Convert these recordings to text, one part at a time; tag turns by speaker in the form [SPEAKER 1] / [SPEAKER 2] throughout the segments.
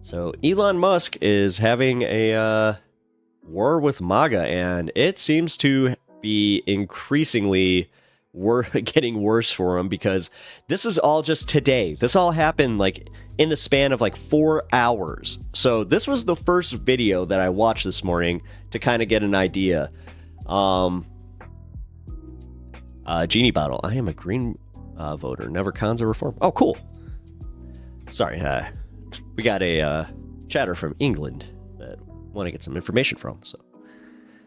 [SPEAKER 1] So Elon Musk is having a war with Maga, and it seems to be increasingly getting worse for him because this is all just today. This all happened like in the span of like 4 hours. So this was the first video that I watched this morning to kind of get an idea. Genie Bottle. I am a green voter. Never cons or reform. Oh, cool. Sorry. We got a chatter from England that want to get some information from. So,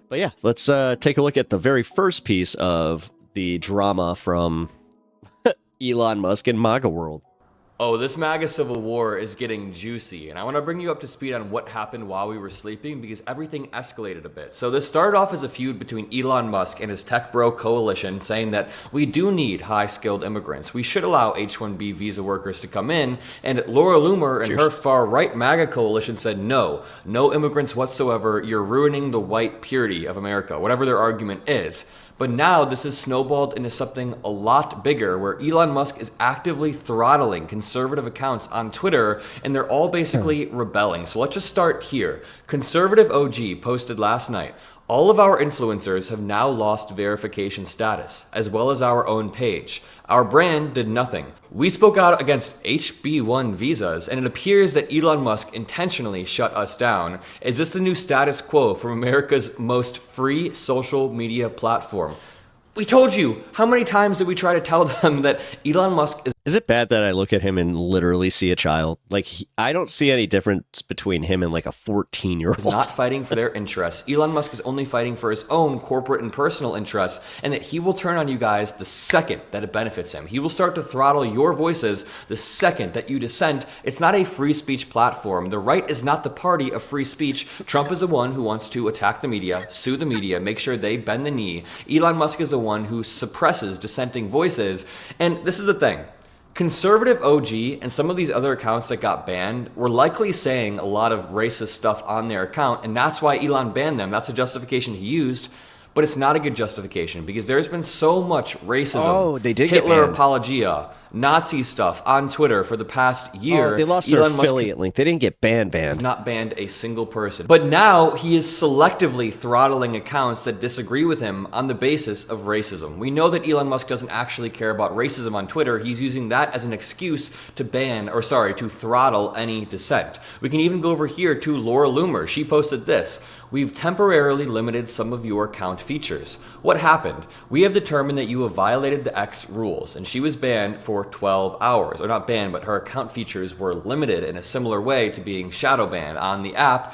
[SPEAKER 1] but yeah, let's take a look at the very first piece of the drama from Elon Musk and MAGA world.
[SPEAKER 2] Oh, this MAGA civil war is getting juicy, and I want to bring you up to speed on what happened while we were sleeping because everything escalated a bit. So this started off as a feud between Elon Musk and his tech bro coalition saying that we do need high-skilled immigrants. We should allow H-1B visa workers to come in, and Laura Loomer and her far-right MAGA coalition said no immigrants whatsoever, you're ruining the white purity of America, whatever their argument is. But now this has snowballed into something a lot bigger where Elon Musk is actively throttling conservative accounts on Twitter and they're all basically rebelling. So let's just start here. Conservative OG posted last night, all of our influencers have now lost verification status, as well as our own page. Our brand did nothing. We spoke out against HB1 visas, and it appears that Elon Musk intentionally shut us down. Is this the new status quo from America's most free social media platform? We told you! How many times did we try to tell them that Elon Musk is...
[SPEAKER 1] Is it bad that I look at him and literally see a child? Like, I don't see any difference between him and like a 14-year-old.
[SPEAKER 2] Not fighting for their interests. Elon Musk is only fighting for his own corporate and personal interests, and that he will turn on you guys the second that it benefits him. He will start to throttle your voices the second that you dissent. It's not a free speech platform. The right is not the party of free speech. Trump is the one who wants to attack the media, sue the media, make sure they bend the knee. Elon Musk is the one who suppresses dissenting voices. And this is the thing. Conservative OG and some of these other accounts that got banned were likely saying a lot of racist stuff on their account, and that's why Elon banned them. That's a justification he used, but it's not a good justification because there's been so much racism,
[SPEAKER 1] they did
[SPEAKER 2] Hitler
[SPEAKER 1] get banned.
[SPEAKER 2] apologia, Nazi stuff on Twitter for the past year.
[SPEAKER 1] They lost their affiliate link. They didn't get banned.
[SPEAKER 2] He's not banned a single person. But now he is selectively throttling accounts that disagree with him on the basis of racism. We know that Elon Musk doesn't actually care about racism on Twitter. He's using that as an excuse to to throttle any dissent. We can even go over here to Laura Loomer. She posted this. We've temporarily limited some of your account features. What happened? We have determined that you have violated the X rules, and she was banned for 12 hours. Or not banned, but her account features were limited in a similar way to being shadow banned on the app.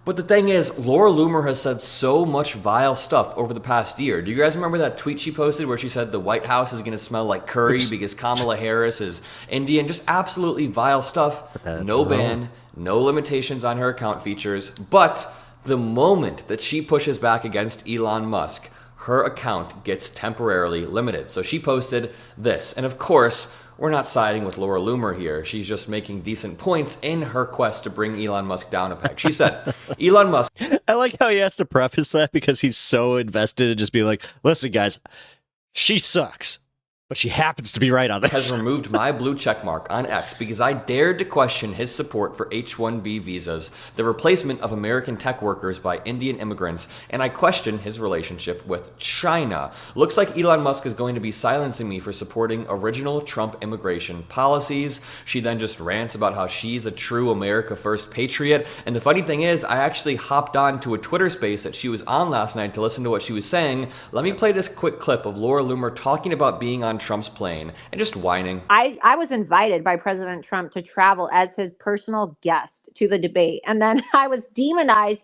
[SPEAKER 2] But the thing is, Laura Loomer has said so much vile stuff over the past year. Do you guys remember that tweet she posted where she said the White House is going to smell like curry because Kamala Harris is Indian? Just absolutely vile stuff. No ban, no limitations on her account features, but the moment that she pushes back against Elon Musk, her account gets temporarily limited. So she posted this. And of course, we're not siding with Laura Loomer here. She's just making decent points in her quest to bring Elon Musk down a peg. She said, Elon Musk...
[SPEAKER 1] I like how he has to preface that because he's so invested in just being like, listen, guys, she sucks. But she happens to be right on this.
[SPEAKER 2] Has removed my blue checkmark on X because I dared to question his support for H-1B visas, the replacement of American tech workers by Indian immigrants, and I question his relationship with China. Looks like Elon Musk is going to be silencing me for supporting original Trump immigration policies. She then just rants about how she's a true America First patriot. And the funny thing is, I actually hopped on to a Twitter space that she was on last night to listen to what she was saying. Let me play this quick clip of Laura Loomer talking about being on Trump's plane and just whining.
[SPEAKER 3] I was invited by President Trump to travel as his personal guest to the debate. And then I was demonized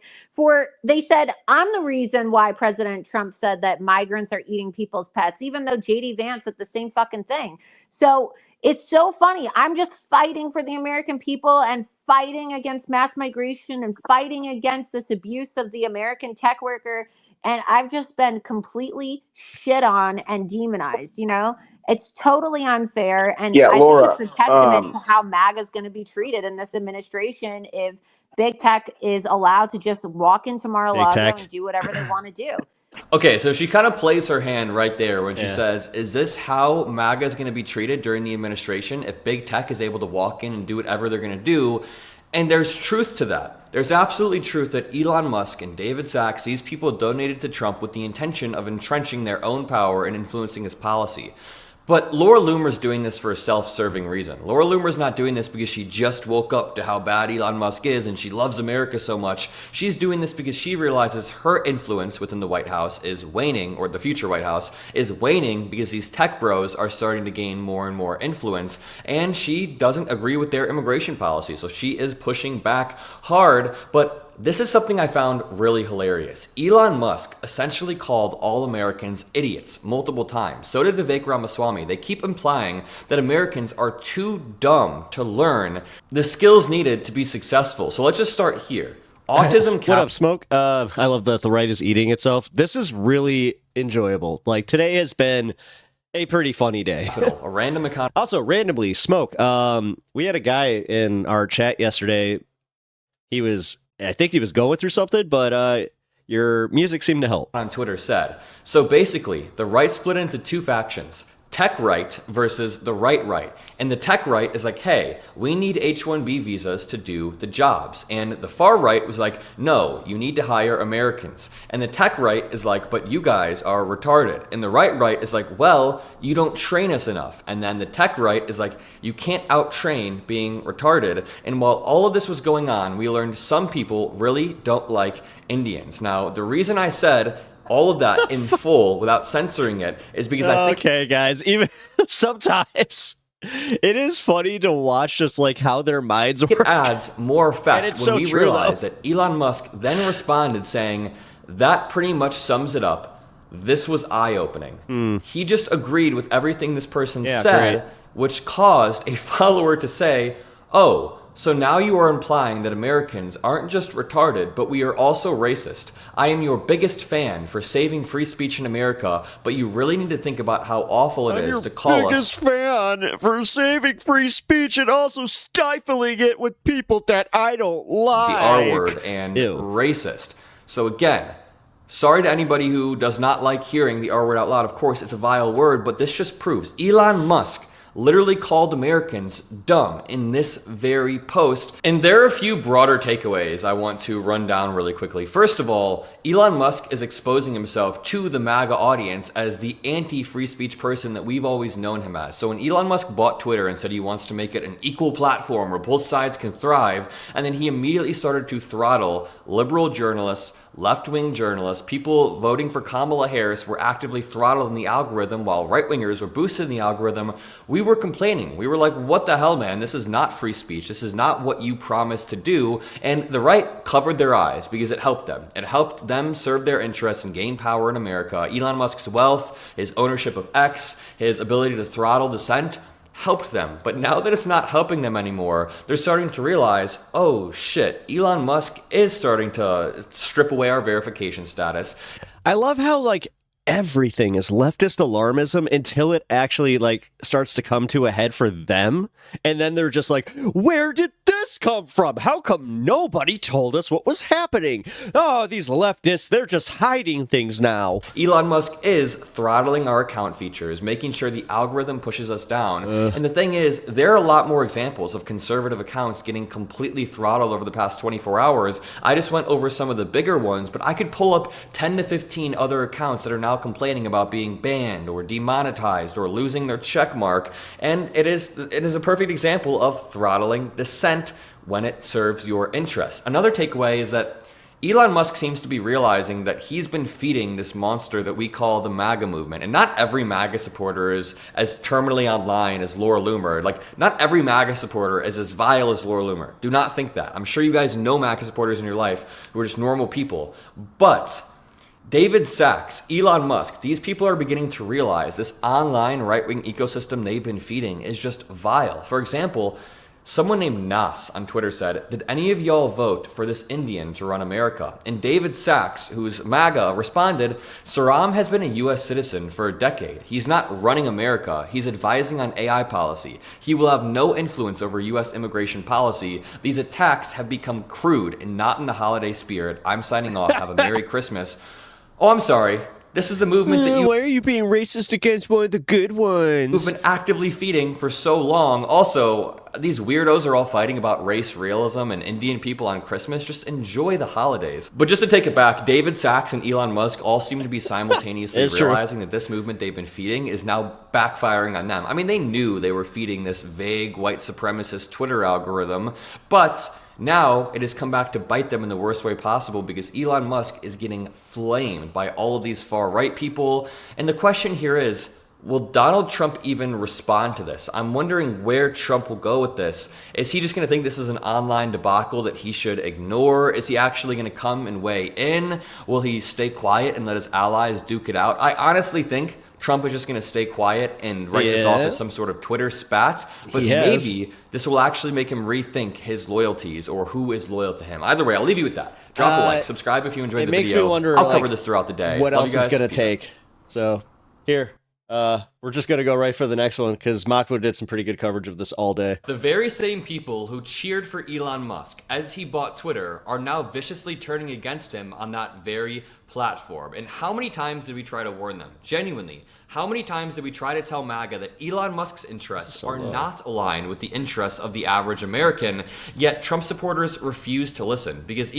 [SPEAKER 3] they said, I'm the reason why President Trump said that migrants are eating people's pets, even though JD Vance said the same fucking thing. So it's so funny. I'm just fighting for the American people and fighting against mass migration and fighting against this abuse of the American tech worker. And I've just been completely shit on and demonized, It's totally unfair. And I
[SPEAKER 4] Laura,
[SPEAKER 3] think it's a testament to how MAGA is going to be treated in this administration if big tech is allowed to just walk into Mar-a-Lago and do whatever they want to do.
[SPEAKER 2] Okay, so she kind of plays her hand right there when she says, is this how MAGA is going to be treated during the administration if big tech is able to walk in and do whatever they're going to do? And there's truth to that. There's absolutely truth that Elon Musk and David Sachs, these people donated to Trump with the intention of entrenching their own power and influencing his policy. But Laura Loomer's doing this for a self-serving reason. Laura Loomer's not doing this because she just woke up to how bad Elon Musk is and she loves America so much. She's doing this because she realizes her influence within the White House is waning, or the future White House is waning, because these tech bros are starting to gain more and more influence, and she doesn't agree with their immigration policy. So she is pushing back hard, but this is something I found really hilarious. Elon Musk essentially called all Americans idiots multiple times. So did Vivek Ramaswamy. They keep implying that Americans are too dumb to learn the skills needed to be successful. So let's just start here. Autism.
[SPEAKER 1] What up, Smoke? I love that the right is eating itself. This is really enjoyable. Like, today has been a pretty funny day.
[SPEAKER 2] A random account.
[SPEAKER 1] Also, randomly, Smoke. We had a guy in our chat yesterday. I think he was going through something, but your music seemed to help.
[SPEAKER 2] On Twitter said, so basically, the right split into two factions. Tech right versus the right. And the tech right is like, hey, we need H-1B visas to do the jobs. And the far right was like, no, you need to hire Americans. And the tech right is like, but you guys are retarded. And the right is like, well, you don't train us enough. And then the tech right is like, you can't out-train being retarded. And while all of this was going on, we learned some people really don't like Indians. Now, the reason I said all of that in full without censoring it is because I think...
[SPEAKER 1] Okay, guys, even sometimes it is funny to watch just like how their minds work.
[SPEAKER 2] It adds more fact when we realize
[SPEAKER 1] though.
[SPEAKER 2] that Elon Musk then responded saying, that pretty much sums it up. This was eye-opening. He just agreed with everything this person said,
[SPEAKER 1] great.
[SPEAKER 2] which caused a follower to say, oh, so now you are implying that Americans aren't just retarded, but we are also racist. I am your biggest fan for saving free speech in America, but you really need to think about how awful it is to call us...
[SPEAKER 1] I'm your biggest fan for saving free speech and also stifling it with people that I don't like.
[SPEAKER 2] The R word and racist. So again, sorry to anybody who does not like hearing the R word out loud. Of course, it's a vile word, but this just proves Elon Musk literally called Americans dumb in this very post. And there are a few broader takeaways I want to run down really quickly. First of all, Elon Musk is exposing himself to the MAGA audience as the anti-free speech person that we've always known him as. So when Elon Musk bought Twitter and said he wants to make it an equal platform where both sides can thrive, and then he immediately started to throttle liberal journalists, left-wing journalists, people voting for Kamala Harris were actively throttled in the algorithm while right-wingers were boosted in the algorithm. We were complaining. We were like, what the hell, man? This is not free speech. This is not what you promised to do. And the right covered their eyes because it helped them. It helped them serve their interests and gain power in America. Elon Musk's wealth, his ownership of X, his ability to throttle dissent, helped them. But now that it's not helping them anymore, they're starting to realize, oh shit, Elon Musk is starting to strip away our verification status.
[SPEAKER 1] I love how like everything is leftist alarmism until it actually like starts to come to a head for them, and then they're just like, where did this come from? How come nobody told us what was happening? Oh, these leftists, they're just hiding things now.
[SPEAKER 2] Elon Musk is throttling our account features, making sure the algorithm pushes us down. And the thing is, there are a lot more examples of conservative accounts getting completely throttled over the past 24 hours. I just went over some of the bigger ones, but I could pull up 10 to 15 other accounts that are now complaining about being banned or demonetized or losing their check mark. And it is a perfect example of throttling dissent when it serves your interest. Another takeaway is that Elon Musk seems to be realizing that he's been feeding this monster that we call the MAGA movement. And not every MAGA supporter is as terminally online as Laura Loomer. Like, not every MAGA supporter is as vile as Laura Loomer. Do not think that. I'm sure you guys know MAGA supporters in your life who are just normal people. But David Sachs, Elon Musk, these people are beginning to realize this online right-wing ecosystem they've been feeding is just vile. For example, someone named Nas on Twitter said, did any of y'all vote for this Indian to run America? And David Sachs, who's MAGA, responded, Saram has been a US citizen for a decade. He's not running America. He's advising on AI policy. He will have no influence over US immigration policy. These attacks have become crude and not in the holiday spirit. I'm signing off. Have a Merry Christmas. Oh, I'm sorry. This is the movement that
[SPEAKER 1] Why are you being racist against one of the good ones?
[SPEAKER 2] You've been actively feeding for so long. Also, These weirdos are all fighting about race realism and Indian people on Christmas. Just enjoy the holidays. But just to take it back, David Sachs and Elon Musk all seem to be simultaneously realizing that this movement they've been feeding is now backfiring on them. I mean, they knew they were feeding this vague white supremacist Twitter algorithm, but now it has come back to bite them in the worst way possible because Elon Musk is getting flamed by all of these far-right people. And the question here is, will Donald Trump even respond to this? I'm wondering where Trump will go with this. Is he just going to think this is an online debacle that he should ignore? Is he actually going to come and weigh in? Will he stay quiet and let his allies duke it out? I honestly think Trump is just going to stay quiet and write this off as some sort of Twitter spat, but maybe this will actually make him rethink his loyalties or who is loyal to him. Either way, I'll leave you with that. Drop a like, subscribe if you enjoyed the video. It makes me wonder, I'll cover this throughout the day.
[SPEAKER 1] What else is going to take? So, here. We're just going to go right for the next one because Mockler did some pretty good coverage of this all day.
[SPEAKER 2] The very same people who cheered for Elon Musk as he bought Twitter are now viciously turning against him on that very platform. And how many times did we try to warn them? Genuinely, how many times did we try to tell MAGA that Elon Musk's interests are not aligned with the interests of the average American, yet Trump supporters refuse to listen because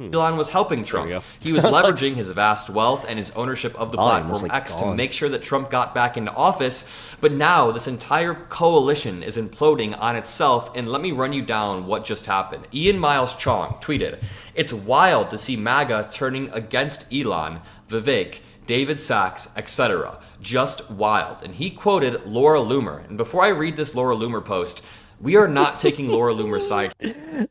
[SPEAKER 2] Elon was helping Trump. He was leveraging his vast wealth and his ownership of the platform X to make sure that Trump got back into office. But now this entire coalition is imploding on itself. And let me run you down what just happened. Ian Miles Chong tweeted, "It's wild to see MAGA turning against Elon, Vivek, David Sachs, etc. Just wild." And he quoted Laura Loomer. And before I read this Laura Loomer post, we are not taking Laura Loomer's side.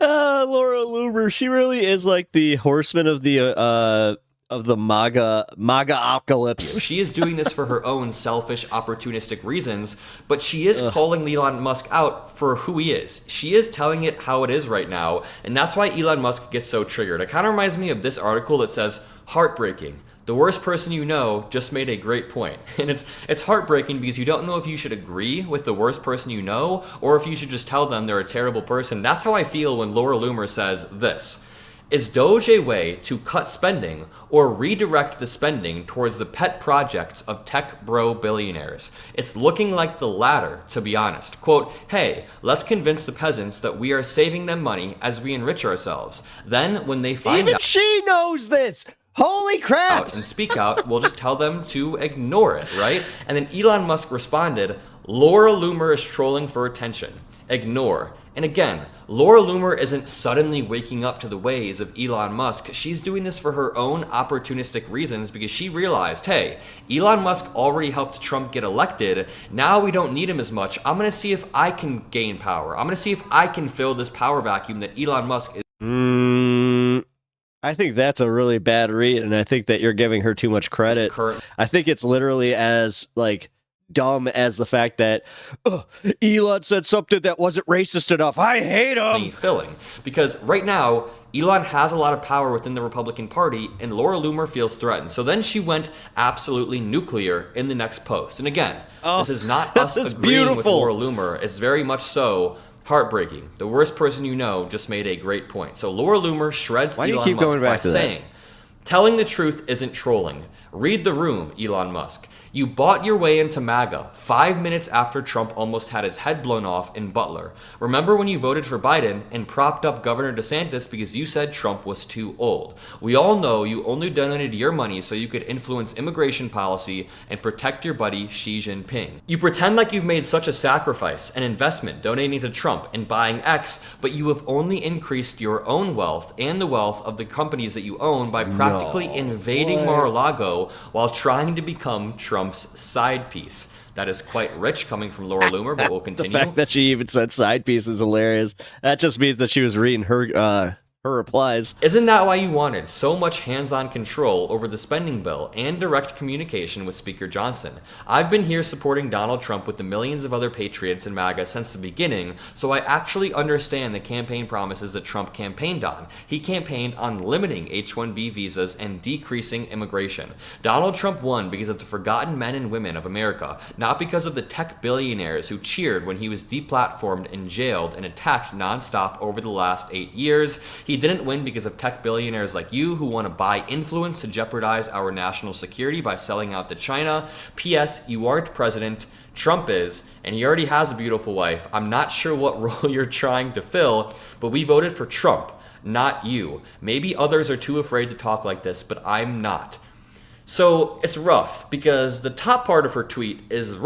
[SPEAKER 1] Laura Loomer, she really is like the horseman of the MAGA-apocalypse.
[SPEAKER 2] She is doing this for her own selfish, opportunistic reasons, but she is calling Elon Musk out for who he is. She is telling it how it is right now, and that's why Elon Musk gets so triggered. It kind of reminds me of this article that says, "Heartbreaking. The worst person you know just made a great point." And it's heartbreaking because you don't know if you should agree with the worst person you know or if you should just tell them they're a terrible person. That's how I feel when Laura Loomer says this. "Is Doge a way to cut spending or redirect the spending towards the pet projects of tech bro billionaires? It's looking like the latter, to be honest. Quote, hey, let's convince the peasants that we are saving them money as we enrich ourselves. Then when they find
[SPEAKER 1] Even she knows this! Holy crap!
[SPEAKER 2] Out and speak out, we'll just tell them to ignore it, right?" And then Elon Musk responded, "Laura Loomer is trolling for attention. Ignore." And again, Laura Loomer isn't suddenly waking up to the ways of Elon Musk. She's doing this for her own opportunistic reasons because she realized, hey, Elon Musk already helped Trump get elected. Now we don't need him as much. I'm going to see if I can gain power. I'm going to see if I can fill this power vacuum that Elon Musk is.
[SPEAKER 1] I think that's a really bad read, and I think that you're giving her too much credit. I think it's literally as, like, dumb as the fact that Elon said something that wasn't racist enough. I hate him!
[SPEAKER 2] Filling. Because right now, Elon has a lot of power within the Republican Party, and Laura Loomer feels threatened. So then she went absolutely nuclear in the next post. And again, this is not us agreeing with Laura Loomer. It's very much so heartbreaking. The worst person you know just made a great point. So Laura Loomer shreds Elon Musk by saying, "Telling the truth isn't trolling. Read the room, Elon Musk. You bought your way into MAGA 5 minutes after Trump almost had his head blown off in Butler. Remember when you voted for Biden and propped up Governor DeSantis because you said Trump was too old? We all know you only donated your money so you could influence immigration policy and protect your buddy Xi Jinping. You pretend like you've made such a sacrifice, an investment donating to Trump and buying X, but you have only increased your own wealth and the wealth of the companies that you own by practically invading Mar-a-Lago while trying to become Trump's side piece." That is quite rich coming from Laura Loomer, but we'll continue.
[SPEAKER 1] The fact that she even said side piece is hilarious. That just means that she was reading her replies.
[SPEAKER 2] Isn't that why you wanted so much hands-on control over the spending bill and direct communication with Speaker Johnson? I've been here supporting Donald Trump with the millions of other patriots in MAGA since the beginning, so I actually understand the campaign promises that Trump campaigned on. He campaigned on limiting H-1B visas and decreasing immigration. Donald Trump won because of the forgotten men and women of America, not because of the tech billionaires who cheered when he was deplatformed and jailed and attacked nonstop over the last 8 years. He didn't win because of tech billionaires like you who want to buy influence to jeopardize our national security by selling out to China. P.S. You aren't president. Trump is, and he already has a beautiful wife. I'm not sure what role you're trying to fill, but we voted for Trump, not you. Maybe others are too afraid to talk like this, but I'm not. So it's rough because the top part of her tweet is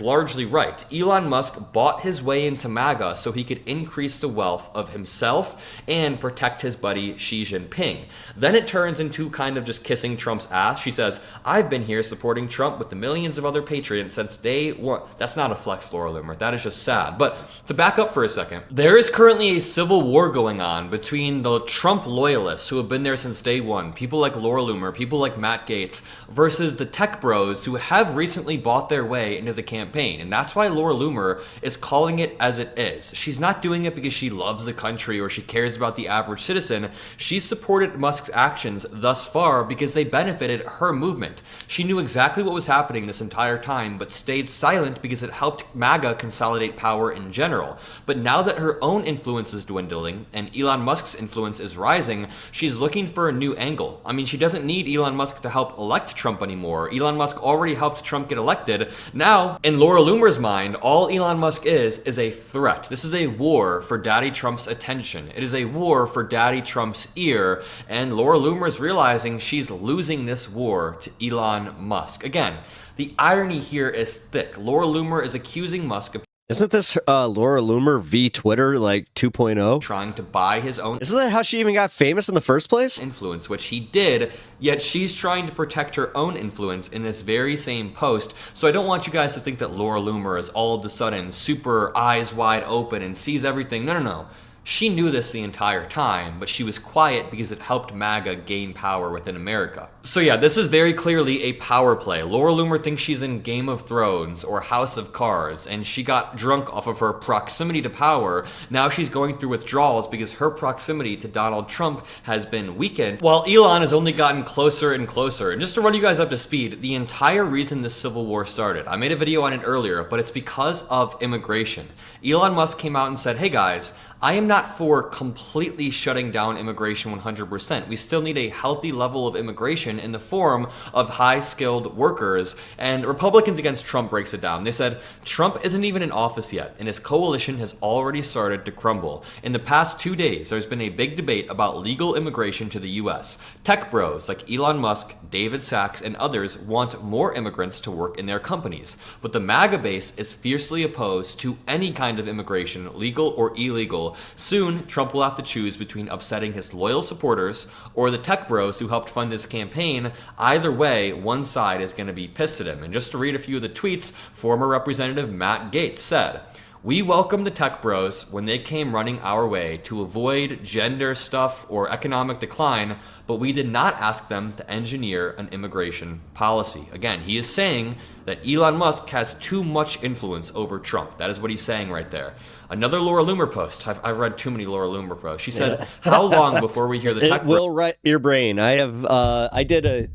[SPEAKER 2] largely right. Elon Musk bought his way into MAGA so he could increase the wealth of himself and protect his buddy Xi Jinping. Then it turns into kind of just kissing Trump's ass. She says, I've been here supporting Trump with the millions of other patriots since day one. That's not a flex, Laura Loomer. That is just sad. But to back up for a second, there is currently a civil war going on between the Trump loyalists who have been there since day one, people like Laura Loomer, people like Matt Gaetz, versus the tech bros who have recently bought their way into the campaign. And that's why Laura Loomer is calling it as it is. She's not doing it because she loves the country or she cares about the average citizen. She supported Musk's actions thus far because they benefited her movement. She knew exactly what was happening this entire time, but stayed silent because it helped MAGA consolidate power in general. But now that her own influence is dwindling and Elon Musk's influence is rising, she's looking for a new angle. I mean, she doesn't need Elon Musk to help elect Trump anymore. Elon Musk already helped Trump get elected. Now, in Laura Loomer's mind, all Elon Musk is a threat. This is a war for Daddy Trump's attention. It is a war for Daddy Trump's ear, and Laura Loomer is realizing she's losing this war to Elon Musk. Again, the irony here is thick. Laura Loomer is accusing Musk of
[SPEAKER 1] Isn't this Laura Loomer v. Twitter like 2.0?
[SPEAKER 2] trying to buy his own
[SPEAKER 1] Isn't that how she even got famous in the first place?
[SPEAKER 2] influence, which he did, yet she's trying to protect her own influence in this very same post. So I don't want you guys to think that Laura Loomer is all of a sudden super eyes wide open and sees everything. No. She knew this the entire time, but she was quiet because it helped MAGA gain power within America. So yeah, this is very clearly a power play. Laura Loomer thinks she's in Game of Thrones or House of Cards, and she got drunk off of her proximity to power. Now she's going through withdrawals because her proximity to Donald Trump has been weakened, while Elon has only gotten closer and closer. And just to run you guys up to speed, the entire reason this civil war started, I made a video on it earlier, but it's because of immigration. Elon Musk came out and said, hey guys, I am not for completely shutting down immigration 100%. We still need a healthy level of immigration in the form of high-skilled workers. And Republicans against Trump breaks it down. They said, Trump isn't even in office yet, and his coalition has already started to crumble. In the past 2 days, there's been a big debate about legal immigration to the U.S. Tech bros like Elon Musk, David Sachs, and others want more immigrants to work in their companies. But the MAGA base is fiercely opposed to any kind of immigration, legal or illegal. Soon, Trump will have to choose between upsetting his loyal supporters or the tech bros who helped fund his campaign. Either way, one side is going to be pissed at him. And just to read a few of the tweets, former Representative Matt Gaetz said, we welcome the tech bros when they came running our way to avoid gender stuff or economic decline, but we did not ask them to engineer an immigration policy. Again, he is saying that Elon Musk has too much influence over Trump. That is what he's saying right there. Another Laura Loomer post. I've read too many Laura Loomer posts. She said, how long before we hear the tech
[SPEAKER 1] It will write your brain. I did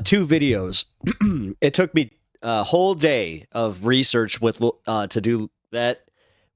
[SPEAKER 1] two videos. It took me a whole day of research with to do that.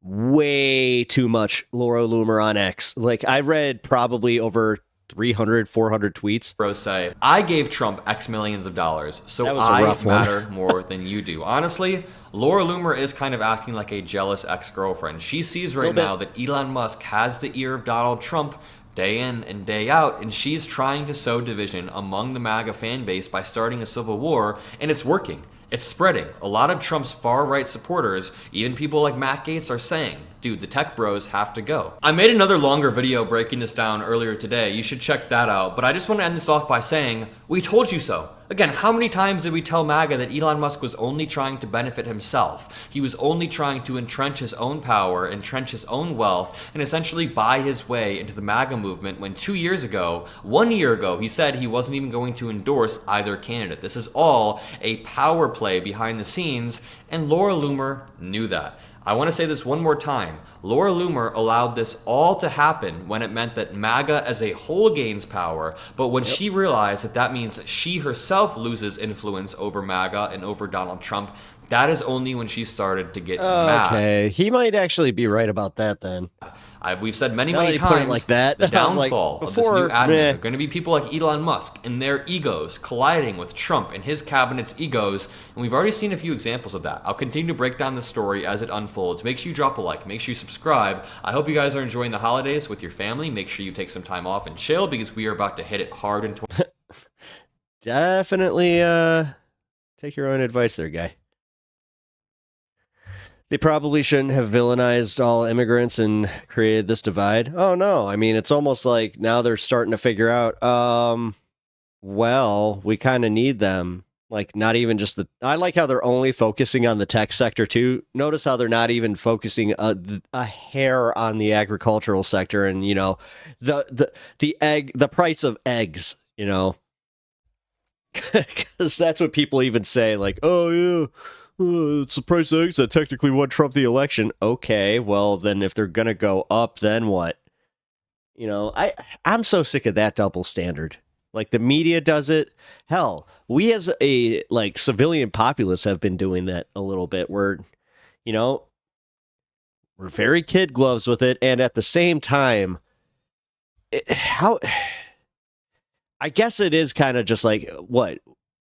[SPEAKER 1] Way too much Laura Loomer on X. Like, I read probably over 300, 400 tweets.
[SPEAKER 2] Bros say, I gave Trump X millions of dollars, so
[SPEAKER 1] That was a
[SPEAKER 2] I
[SPEAKER 1] rough one.
[SPEAKER 2] matter more than you do. Honestly, Laura Loomer is kind of acting like a jealous ex-girlfriend. She sees right now that Elon Musk has the ear of Donald Trump day in and day out, and she's trying to sow division among the MAGA fan base by starting a civil war, and it's working. It's spreading. A lot of Trump's far-right supporters, even people like Matt Gaetz, are saying, dude, the tech bros have to go. I made another longer video breaking this down earlier today. You should check that out. But I just want to end this off by saying, we told you so. Again, how many times did we tell MAGA that Elon Musk was only trying to benefit himself? He was only trying to entrench his own power, entrench his own wealth, and essentially buy his way into the MAGA movement when 1 year ago, he said he wasn't even going to endorse either candidate. This is all a power play behind the scenes, and Laura Loomer knew that. I want to say this one more time. Laura Loomer allowed this all to happen when it meant that MAGA as a whole gains power, but when she realized that that means that she herself loses influence over MAGA and over Donald Trump, that is only when she started to get mad.
[SPEAKER 1] Okay, he might actually be right about that then.
[SPEAKER 2] We've said many,
[SPEAKER 1] Now that
[SPEAKER 2] many
[SPEAKER 1] you put it
[SPEAKER 2] times
[SPEAKER 1] like that,
[SPEAKER 2] the
[SPEAKER 1] I'm like,
[SPEAKER 2] downfall of this
[SPEAKER 1] before,
[SPEAKER 2] new admin
[SPEAKER 1] meh.
[SPEAKER 2] are going to be people like Elon Musk and their egos colliding with Trump and his cabinet's egos, and we've already seen a few examples of that. I'll continue to break down the story as it unfolds. Make sure you drop a like, make sure you subscribe. I hope you guys are enjoying the holidays with your family. Make sure you take some time off and chill, because we are about to hit it hard in
[SPEAKER 1] Definitely take your own advice there, guy. They probably shouldn't have villainized all immigrants and created this divide. Oh no, I mean, it's almost like now they're starting to figure out, well, we kind of need them. Like, not even just I like how they're only focusing on the tech sector too. Notice how they're not even focusing a hair on the agricultural sector, and you know, the price of eggs, you know, because that's what people even say. Like, oh yeah, it's the price of eggs that technically won Trump the election. Okay, well then if they're gonna go up, then what? You know, I'm so sick of that double standard. Like, the media does it. Hell, we as a civilian populace have been doing that a little bit. Where, you know, we're very kid gloves with it, and at the same time, I guess it is kind of just like what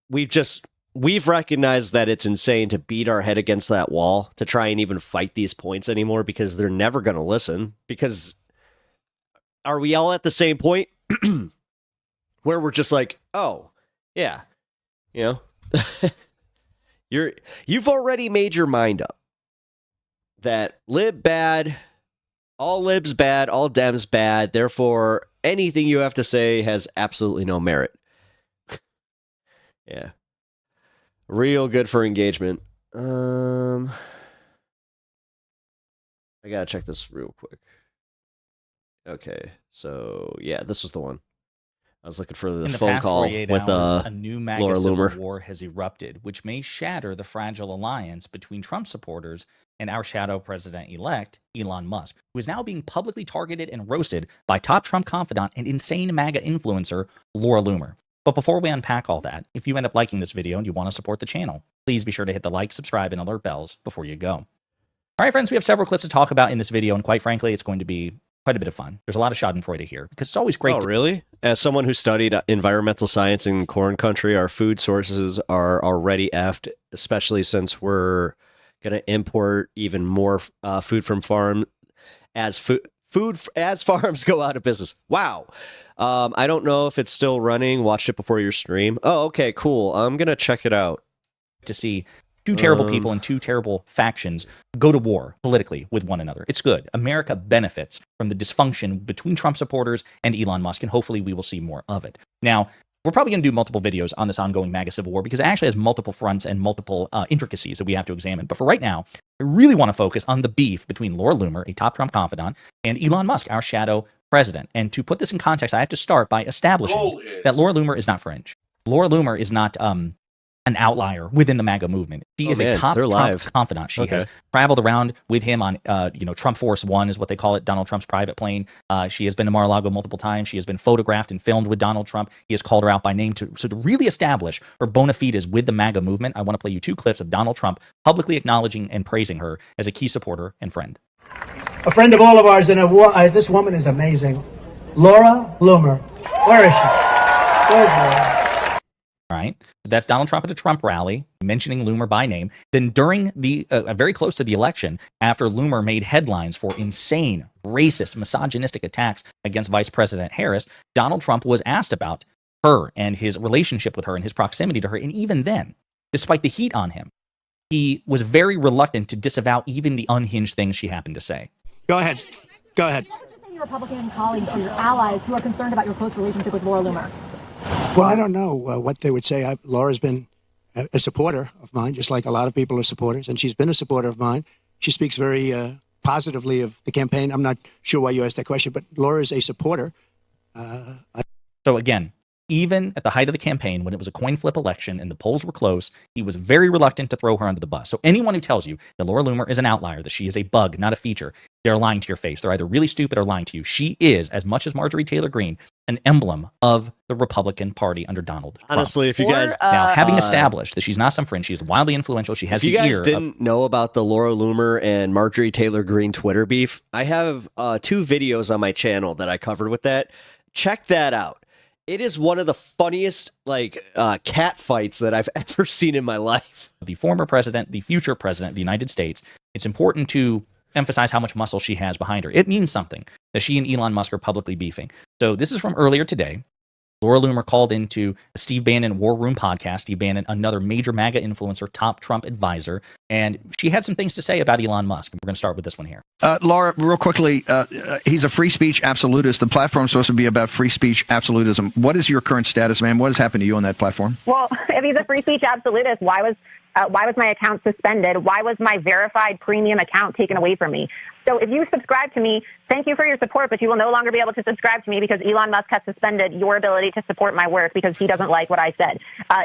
[SPEAKER 1] we've recognized that it's insane to beat our head against that wall to try and even fight these points anymore, because they're never going to listen. Because are we all at the same point where we're just like, oh yeah, you know, you've already made your mind up that lib bad, all libs bad, all Dems bad, therefore anything you have to say has absolutely no merit. Yeah. Real good for engagement. I gotta check this real quick. Okay, so yeah, this was the one. I was looking for the
[SPEAKER 4] In the
[SPEAKER 1] phone
[SPEAKER 4] past
[SPEAKER 1] call
[SPEAKER 4] 48
[SPEAKER 1] with
[SPEAKER 4] hours, a new
[SPEAKER 1] Laura
[SPEAKER 4] MAGA civil
[SPEAKER 1] Loomer.
[SPEAKER 4] war has erupted, which may shatter the fragile alliance between Trump supporters and our shadow president-elect, Elon Musk, who is now being publicly targeted and roasted by top Trump confidant and insane MAGA influencer, Laura Loomer. But before we unpack all that, if you end up liking this video and you want to support the channel, please be sure to hit the like, subscribe, and alert bells before you go. All right, friends, we have several clips to talk about in this video, and quite frankly, it's going to be quite a bit of fun. There's a lot of schadenfreude here, because it's always great.
[SPEAKER 1] Oh, really? As someone who studied environmental science in corn country, our food sources are already effed, especially since we're going to import even more food from farm as as farms go out of business. Wow. I don't know if it's still running. Watched it before your stream. Oh, okay, cool. I'm going to check it out.
[SPEAKER 4] To see two terrible people and two terrible factions go to war politically with one another. It's good. America benefits from the dysfunction between Trump supporters and Elon Musk, and hopefully we will see more of it. Now, we're probably going to do multiple videos on this ongoing MAGA civil war, because it actually has multiple fronts and multiple intricacies that we have to examine. But for right now, I really want to focus on the beef between Laura Loomer, a top Trump confidant, and Elon Musk, our shadow president. And to put this in context, I have to start by establishing that Laura Loomer is not fringe. Laura Loomer is not an outlier within the MAGA movement. She is a top Trump confidant. She has traveled around with him on, Trump Force One is what they call it, Donald Trump's private plane. She has been to Mar-a-Lago multiple times. She has been photographed and filmed with Donald Trump. He has called her out by name to really establish her bona fides with the MAGA movement. I want to play you two clips of Donald Trump publicly acknowledging and praising her as a key supporter and friend.
[SPEAKER 5] A friend of all of ours, and this woman is amazing. Laura Loomer. Where is she? Where's Laura?
[SPEAKER 4] All right. That's Donald Trump at a Trump rally, mentioning Loomer by name. Then during the, very close to the election, after Loomer made headlines for insane, racist, misogynistic attacks against Vice President Harris, Donald Trump was asked about her and his relationship with her and his proximity to her. And even then, despite the heat on him, he was very reluctant to disavow even the unhinged things she happened to say.
[SPEAKER 5] Go ahead. Go ahead.
[SPEAKER 6] What would you say to your Republican colleagues or your allies who are concerned about your close relationship with Laura Loomer?
[SPEAKER 5] Well, I don't know what they would say. Laura's been a supporter of mine, just like a lot of people are supporters, and she's been a supporter of mine. She speaks very positively of the campaign. I'm not sure why you asked that question, but Laura is a supporter.
[SPEAKER 4] So again, Even at the height of the campaign, when it was a coin flip election and the polls were close, he was very reluctant to throw her under the bus. So anyone who tells you that Laura Loomer is an outlier, that she is a bug, not a feature, they're lying to your face. They're either really stupid or lying to you. She is, as much as Marjorie Taylor Greene, an emblem of the Republican Party under Donald Trump.
[SPEAKER 1] Honestly, if you guys
[SPEAKER 4] now, having established that she's not some friend, she is wildly influential. She has
[SPEAKER 1] if you
[SPEAKER 4] the
[SPEAKER 1] guys
[SPEAKER 4] ear
[SPEAKER 1] didn't know about the Laura Loomer and Marjorie Taylor Greene Twitter beef, I have 2 videos on my channel that I covered with that. Check that out. It is one of the funniest cat fights that I've ever seen in my life.
[SPEAKER 4] the former president, the future president of the United States. It's important to emphasize how much muscle she has behind her. It means something that she and Elon Musk are publicly beefing. So this is from earlier today. Laura Loomer called into a Steve Bannon War Room podcast. Steve Bannon, another major MAGA influencer, top Trump advisor, and she had some things to say about Elon Musk. We're going to start with this one here.
[SPEAKER 7] Laura, real quickly, he's a free speech absolutist. The platform's supposed to be about free speech absolutism. What is your current status, man? What has happened to you on that platform?
[SPEAKER 8] Well, if he's a free speech absolutist, why was my account suspended? Why was my verified premium account taken away from me? So if you subscribe to me, thank you for your support, but you will no longer be able to subscribe to me because Elon Musk has suspended your ability to support my work because he doesn't like what I said.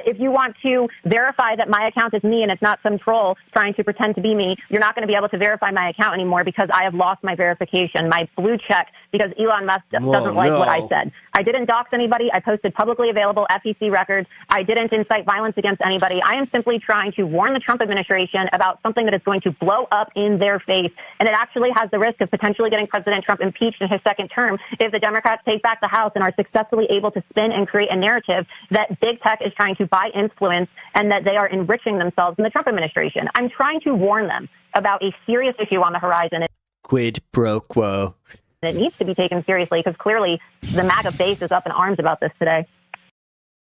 [SPEAKER 8] If you want to verify that my account is me and it's not some troll trying to pretend to be me, you're not going to be able to verify my account anymore because I have lost my verification, my blue check, because Elon Musk doesn't like what I said. I didn't dox anybody. I posted publicly available FEC records. I didn't incite violence against anybody. I am simply trying to warn the Trump administration about something that is going to blow up in their face, and it actually has the risk of potentially getting President Trump impeached in his second term if the Democrats take back the House and are successfully able to spin and create a narrative that big tech is trying to buy influence and that they are enriching themselves in the Trump administration. I'm trying to warn them about a serious issue on the horizon.
[SPEAKER 1] Quid pro quo.
[SPEAKER 8] It needs to be taken seriously because clearly the MAGA base is up in arms about this today.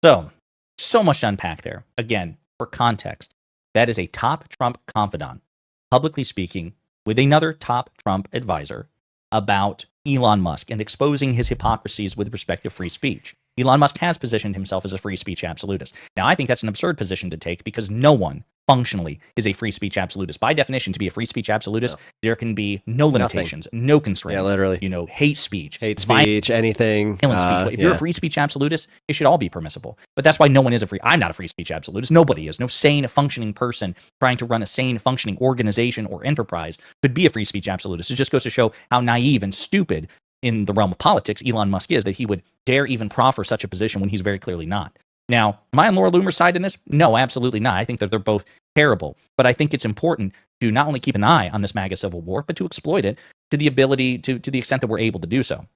[SPEAKER 4] So much to unpack there. Again, for context, that is a top Trump confidant, publicly speaking, with another top Trump advisor about Elon Musk and exposing his hypocrisies with respect to free speech. Elon Musk has positioned himself as a free speech absolutist. Now, I think that's an absurd position to take because no one functionally is a free speech absolutist. By definition, to be a free speech absolutist, there can be no limitations, no constraints.
[SPEAKER 1] Yeah, literally.
[SPEAKER 4] Hate speech,
[SPEAKER 1] anything.
[SPEAKER 4] Speech. If you're a free speech absolutist, it should all be permissible. But that's why no one is I'm not a free speech absolutist. Nobody is. No sane, functioning person trying to run a sane, functioning organization or enterprise could be a free speech absolutist. It just goes to show how naive and stupid in the realm of politics Elon Musk is, that he would dare even proffer such a position when he's very clearly not. Now, am I on Laura Loomer's side in this? No, absolutely not. I think that they're both terrible. But I think it's important to not only keep an eye on this MAGA civil war, but to exploit it to the ability, to the extent that we're able to do so.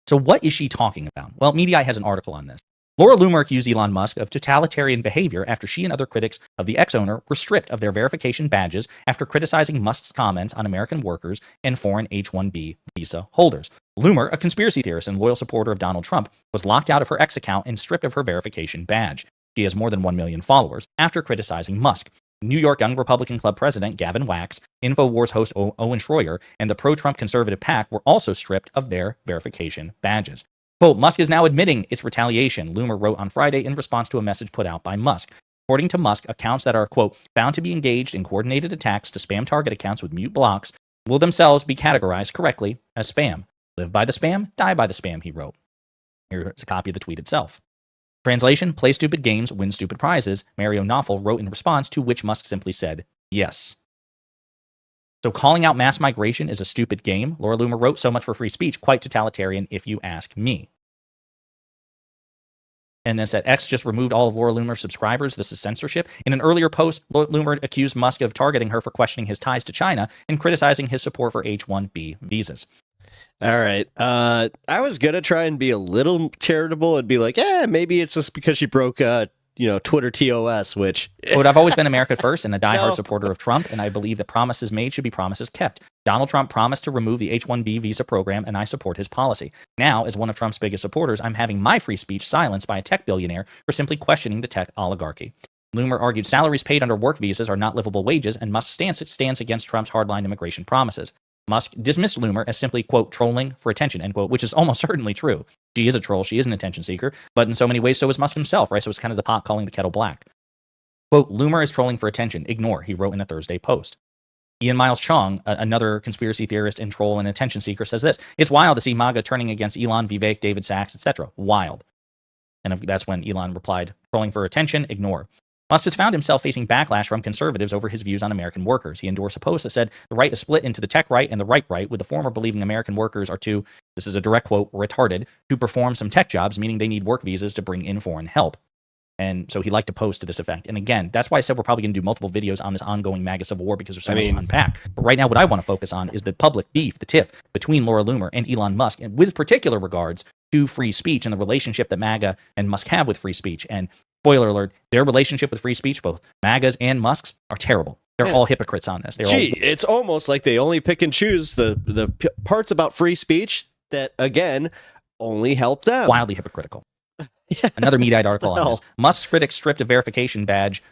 [SPEAKER 4] So what is she talking about? Well, Mediaite has an article on this. Laura Loomer accused Elon Musk of totalitarian behavior after she and other critics of the ex-owner were stripped of their verification badges after criticizing Musk's comments on American workers and foreign H-1B visa holders. Loomer, a conspiracy theorist and loyal supporter of Donald Trump, was locked out of her X account and stripped of her verification badge. She has more than 1 million followers after criticizing Musk. New York Young Republican Club president Gavin Wax, InfoWars host Owen Schroyer, and the pro-Trump conservative PAC were also stripped of their verification badges. Quote, Musk is now admitting it's retaliation, Loomer wrote on Friday in response to a message put out by Musk. According to Musk, accounts that are, quote, found to be engaged in coordinated attacks to spam target accounts with mute blocks will themselves be categorized correctly as spam. Live by the spam, die by the spam, he wrote. Here's a copy of the tweet itself. Translation, play stupid games, win stupid prizes, Mario Knopfel wrote in response, to which Musk simply said, yes. So calling out mass migration is a stupid game, Laura Loomer wrote, so much for free speech, quite totalitarian if you ask me. And then said, X just removed all of Laura Loomer's subscribers. This is censorship. In an earlier post, Loomer accused Musk of targeting her for questioning his ties to China and criticizing his support for H-1B visas.
[SPEAKER 1] All right. I was going to try and be a little charitable and be like, maybe it's just because she broke, Twitter TOS, which...
[SPEAKER 4] But I've always been America first and a diehard supporter of Trump, and I believe that promises made should be promises kept. Donald Trump promised to remove the H-1B visa program, and I support his policy. Now, as one of Trump's biggest supporters, I'm having my free speech silenced by a tech billionaire for simply questioning the tech oligarchy. Loomer argued salaries paid under work visas are not livable wages, and Musk stands against Trump's hardline immigration promises. Musk dismissed Loomer as simply, quote, trolling for attention, end quote, which is almost certainly true. She is a troll. She is an attention seeker. But in so many ways, so is Musk himself, right? So it's kind of the pot calling the kettle black. Quote, Loomer is trolling for attention. Ignore, he wrote in a Thursday post. Ian Miles Chong, another conspiracy theorist and troll and attention seeker, says this. It's wild to see MAGA turning against Elon, Vivek, David Sachs, etc. Wild. And that's when Elon replied, trolling for attention, ignore. Musk has found himself facing backlash from conservatives over his views on American workers. He endorsed a post that said the right is split into the tech right and the right, with the former believing American workers are too, this is a direct quote, retarded, to perform some tech jobs, meaning they need work visas to bring in foreign help. And so he liked to post to this effect. And again, that's why I said we're probably going to do multiple videos on this ongoing MAGA civil war because there's so much to unpack. But right now, what I want to focus on is the public beef, the tiff between Laura Loomer and Elon Musk, and with particular regards to free speech and the relationship that MAGA and Musk have with free speech. And spoiler alert, their relationship with free speech, both MAGA's and Musk's, are terrible. They're all hypocrites on this.
[SPEAKER 1] It's almost like they only pick and choose the parts about free speech that, again, only help them.
[SPEAKER 4] Wildly hypocritical. Another Mediaite article on this. Musk's critics stripped a verification badge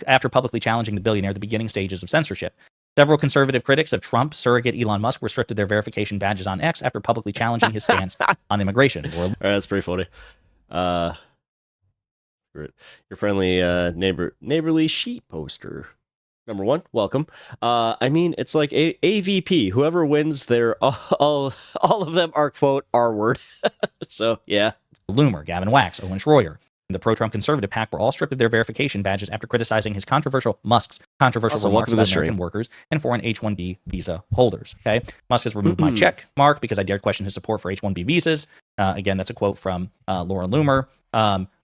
[SPEAKER 4] after publicly challenging the billionaire at the beginning stages of censorship. Several conservative critics of Trump surrogate Elon Musk were stripped of their verification badges on X after publicly challenging his stance on immigration.
[SPEAKER 1] All right, that's pretty funny. Your friendly neighborly sheep poster. Number one, welcome. I mean, it's like AVP. Whoever wins, all of them are quote R word. So yeah.
[SPEAKER 4] Loomer, Gavin Wax, Owen Schroyer, and the pro-Trump conservative pack were all stripped of their verification badges after criticizing Musk's controversial remarks about American workers and foreign H-1B visa holders. Okay, Musk has removed my check mark because I dared question his support for H-1B visas. Again, that's a quote from Laura Loomer.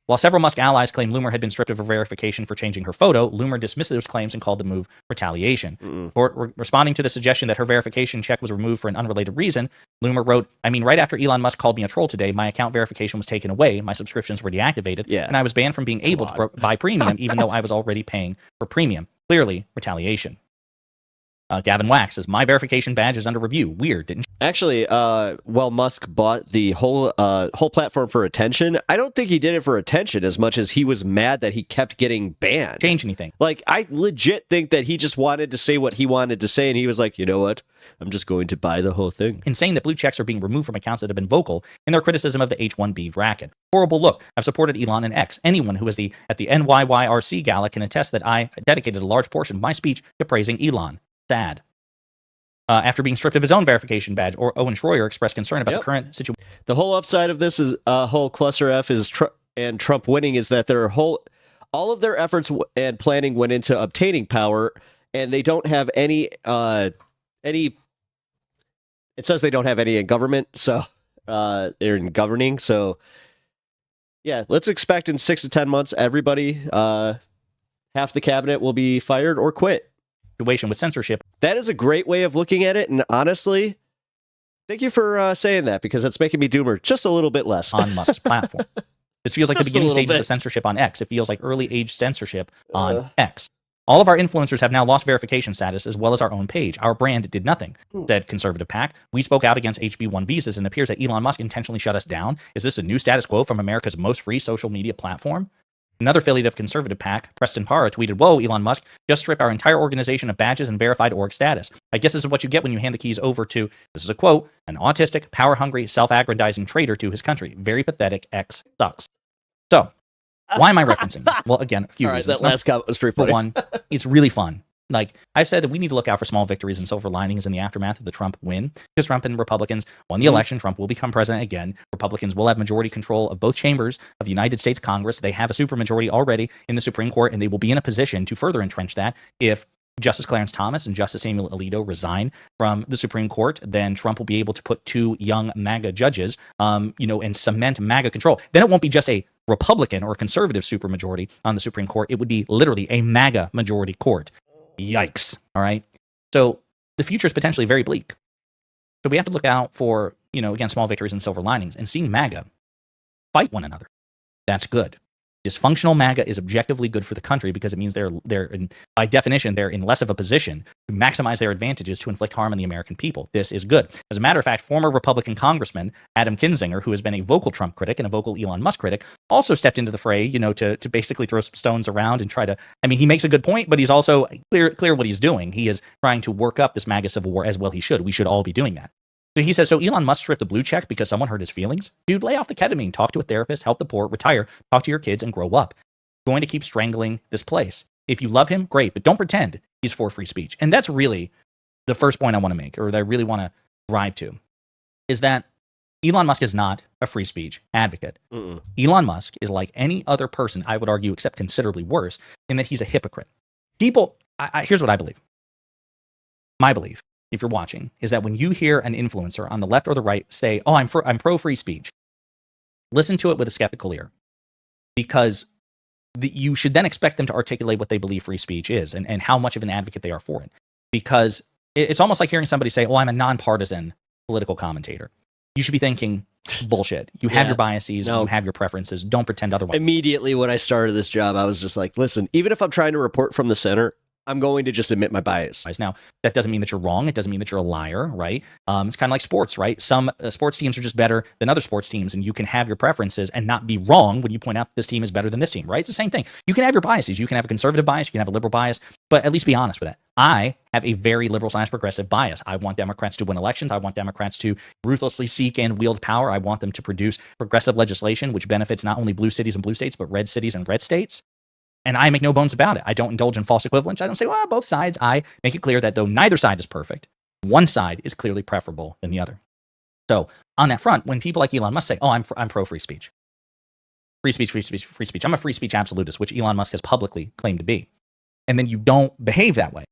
[SPEAKER 4] While several Musk allies claim Loomer had been stripped of her verification for changing her photo, Loomer dismissed those claims and called the move retaliation. Responding to the suggestion that her verification check was removed for an unrelated reason, Loomer wrote, I mean, right after Elon Musk called me a troll today, my account verification was taken away, my subscriptions were deactivated, and I was banned from being able to buy premium even though I was already paying for premium. Clearly, retaliation. Gavin Wax says, my verification badge is under review. Weird, didn't you?
[SPEAKER 1] Actually, while Musk bought the whole platform for attention, I don't think he did it for attention as much as he was mad that he kept getting banned.
[SPEAKER 4] Change anything.
[SPEAKER 1] Like, I legit think that he just wanted to say what he wanted to say, and he was like, you know what? I'm just going to buy the whole thing.
[SPEAKER 4] And saying that blue checks are being removed from accounts that have been vocal in their criticism of the H-1B racket. Horrible look. I've supported Elon and X. Anyone who was at the NYYRC gala can attest that I dedicated a large portion of my speech to praising Elon. Sad. After being stripped of his own verification badge, Owen Schroyer expressed concern about the current situation.
[SPEAKER 1] The whole upside of this is whole cluster F is Trump winning is that all of their efforts and planning went into obtaining power, and they don't have any. It says they don't have any in government, so they're in governing. So yeah, let's expect in 6 to 10 months, everybody, half the cabinet will be fired or quit.
[SPEAKER 4] Situation with censorship.
[SPEAKER 1] That is a great way of looking at it, and honestly, thank you for saying that because it's making me doomer just a little bit less
[SPEAKER 4] on Musk's platform. This feels like the beginning stages of censorship on X. It feels like early age censorship on X. All of our influencers have now lost verification status as well as our own page. Our brand did nothing, said conservative pack. We spoke out against HB1 visas and it appears that Elon Musk intentionally shut us down. Is this a new status quo from America's most free social media platform? Another affiliate of conservative pack, Preston Para, tweeted, whoa, Elon Musk, just stripped our entire organization of badges and verified org status. I guess this is what you get when you hand the keys over to, this is a quote, an autistic, power-hungry, self-aggrandizing traitor to his country. Very pathetic, X sucks. So, why am I referencing this? Well, again, a few reasons.
[SPEAKER 1] That last comment was pretty funny.
[SPEAKER 4] For one, it's really fun. Like, I've said that we need to look out for small victories and silver linings in the aftermath of the Trump win. Because Trump and Republicans won the election, Trump will become president again. Republicans will have majority control of both chambers of the United States Congress. They have a supermajority already in the Supreme Court, and they will be in a position to further entrench that if Justice Clarence Thomas and Justice Samuel Alito resign from the Supreme Court. Then Trump will be able to put 2 young MAGA judges, and cement MAGA control. Then it won't be just a Republican or conservative supermajority on the Supreme Court. It would be literally a MAGA majority court. Yikes. All right. So the future is potentially very bleak. So we have to look out for, again, small victories and silver linings, and seeing MAGA fight one another. That's good. Dysfunctional MAGA is objectively good for the country because it means by definition, they're in less of a position to maximize their advantages to inflict harm on the American people. This is good. As a matter of fact, former Republican Congressman Adam Kinzinger, who has been a vocal Trump critic and a vocal Elon Musk critic, also stepped into the fray, to basically throw some stones around and try to, he makes a good point, but he's also clear what he's doing. He is trying to work up this MAGA civil war as well he should. We should all be doing that. So he says, so Elon Musk stripped a blue check because someone hurt his feelings? Dude, lay off the ketamine, talk to a therapist, help the poor, retire, talk to your kids, and grow up. You're going to keep strangling this place. If you love him, great, but don't pretend he's for free speech. And that's really the first point I want to make, or that I really want to drive to, is that Elon Musk is not a free speech advocate. Elon Musk is like any other person, I would argue, except considerably worse, in that he's a hypocrite. People, here's what I believe. My belief, if you're watching, is that when you hear an influencer on the left or the right say, oh, I'm pro free speech, listen to it with a skeptical ear, because you should then expect them to articulate what they believe free speech is and how much of an advocate they are for it. Because it's almost like hearing somebody say, oh, I'm a nonpartisan political commentator. You should be thinking, bullshit. You have your biases, you have your preferences. Don't pretend otherwise.
[SPEAKER 1] Immediately when I started this job, I was just like, listen, even if I'm trying to report from the center, I'm going to just admit my bias.
[SPEAKER 4] Now, that doesn't mean that you're wrong. It doesn't mean that you're a liar, right? It's kind of like sports, right? Some sports teams are just better than other sports teams, and you can have your preferences and not be wrong when you point out this team is better than this team, right? It's the same thing. You can have your biases. You can have a conservative bias. You can have a liberal bias, but at least be honest with that. I have a very liberal/progressive bias. I want Democrats to win elections. I want Democrats to ruthlessly seek and wield power. I want them to produce progressive legislation which benefits not only blue cities and blue states, but red cities and red states. And I make no bones about it. I don't indulge in false equivalence. I don't say, well, both sides. I make it clear that though neither side is perfect, one side is clearly preferable than the other. So on that front, when people like Elon Musk say, oh, I'm pro free speech. Free speech, free speech, free speech. I'm a free speech absolutist, which Elon Musk has publicly claimed to be. And then you don't behave that way.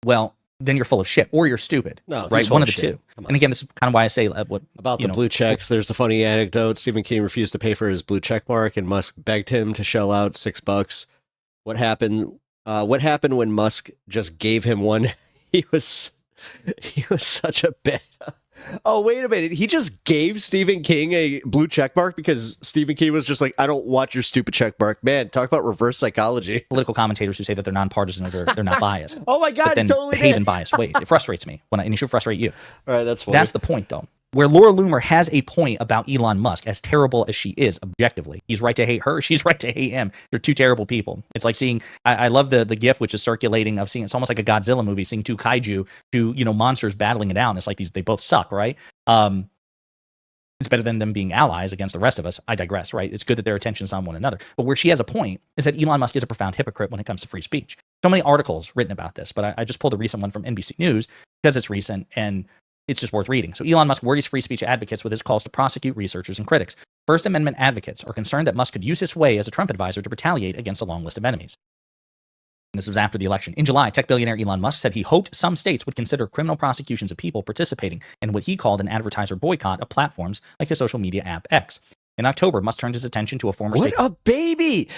[SPEAKER 4] Well, then you're full of shit or you're stupid. No, right? One of the two. And again, this is kind of why I say what
[SPEAKER 1] about the blue checks. There's a funny anecdote. Stephen King refused to pay for his blue check mark, and Musk begged him to shell out $6. What happened? What happened when Musk just gave him one? He was such a bad. Oh, wait a minute. He just gave Stephen King a blue check mark because Stephen King was just like, I don't want your stupid check mark. Man, talk about reverse psychology.
[SPEAKER 4] Political commentators who say that they're nonpartisan or they're not biased.
[SPEAKER 1] Oh my God,
[SPEAKER 4] but then
[SPEAKER 1] totally
[SPEAKER 4] behave in biased ways. It frustrates me, and it should frustrate you.
[SPEAKER 1] All right, that's funny.
[SPEAKER 4] That's the point, though. Where Laura Loomer has a point about Elon Musk, as terrible as she is objectively. He's right to hate her. She's right to hate him. They're two terrible people. It's like seeing, I love the GIF which is circulating of seeing, it's almost like a Godzilla movie, seeing two kaiju, monsters battling it out. And it's like they both suck, right? It's better than them being allies against the rest of us. I digress, right? It's good that their attention's on one another. But where she has a point is that Elon Musk is a profound hypocrite when it comes to free speech. So many articles written about this, but I just pulled a recent one from NBC News because it's recent and it's just worth reading. So Elon Musk worries free speech advocates with his calls to prosecute researchers and critics. First Amendment advocates are concerned that Musk could use his sway as a Trump advisor to retaliate against a long list of enemies. And this was after the election. In July, tech billionaire Elon Musk said he hoped some states would consider criminal prosecutions of people participating in what he called an advertiser boycott of platforms like his social media app X. In October, Musk turned his attention to a former state.
[SPEAKER 1] What a baby!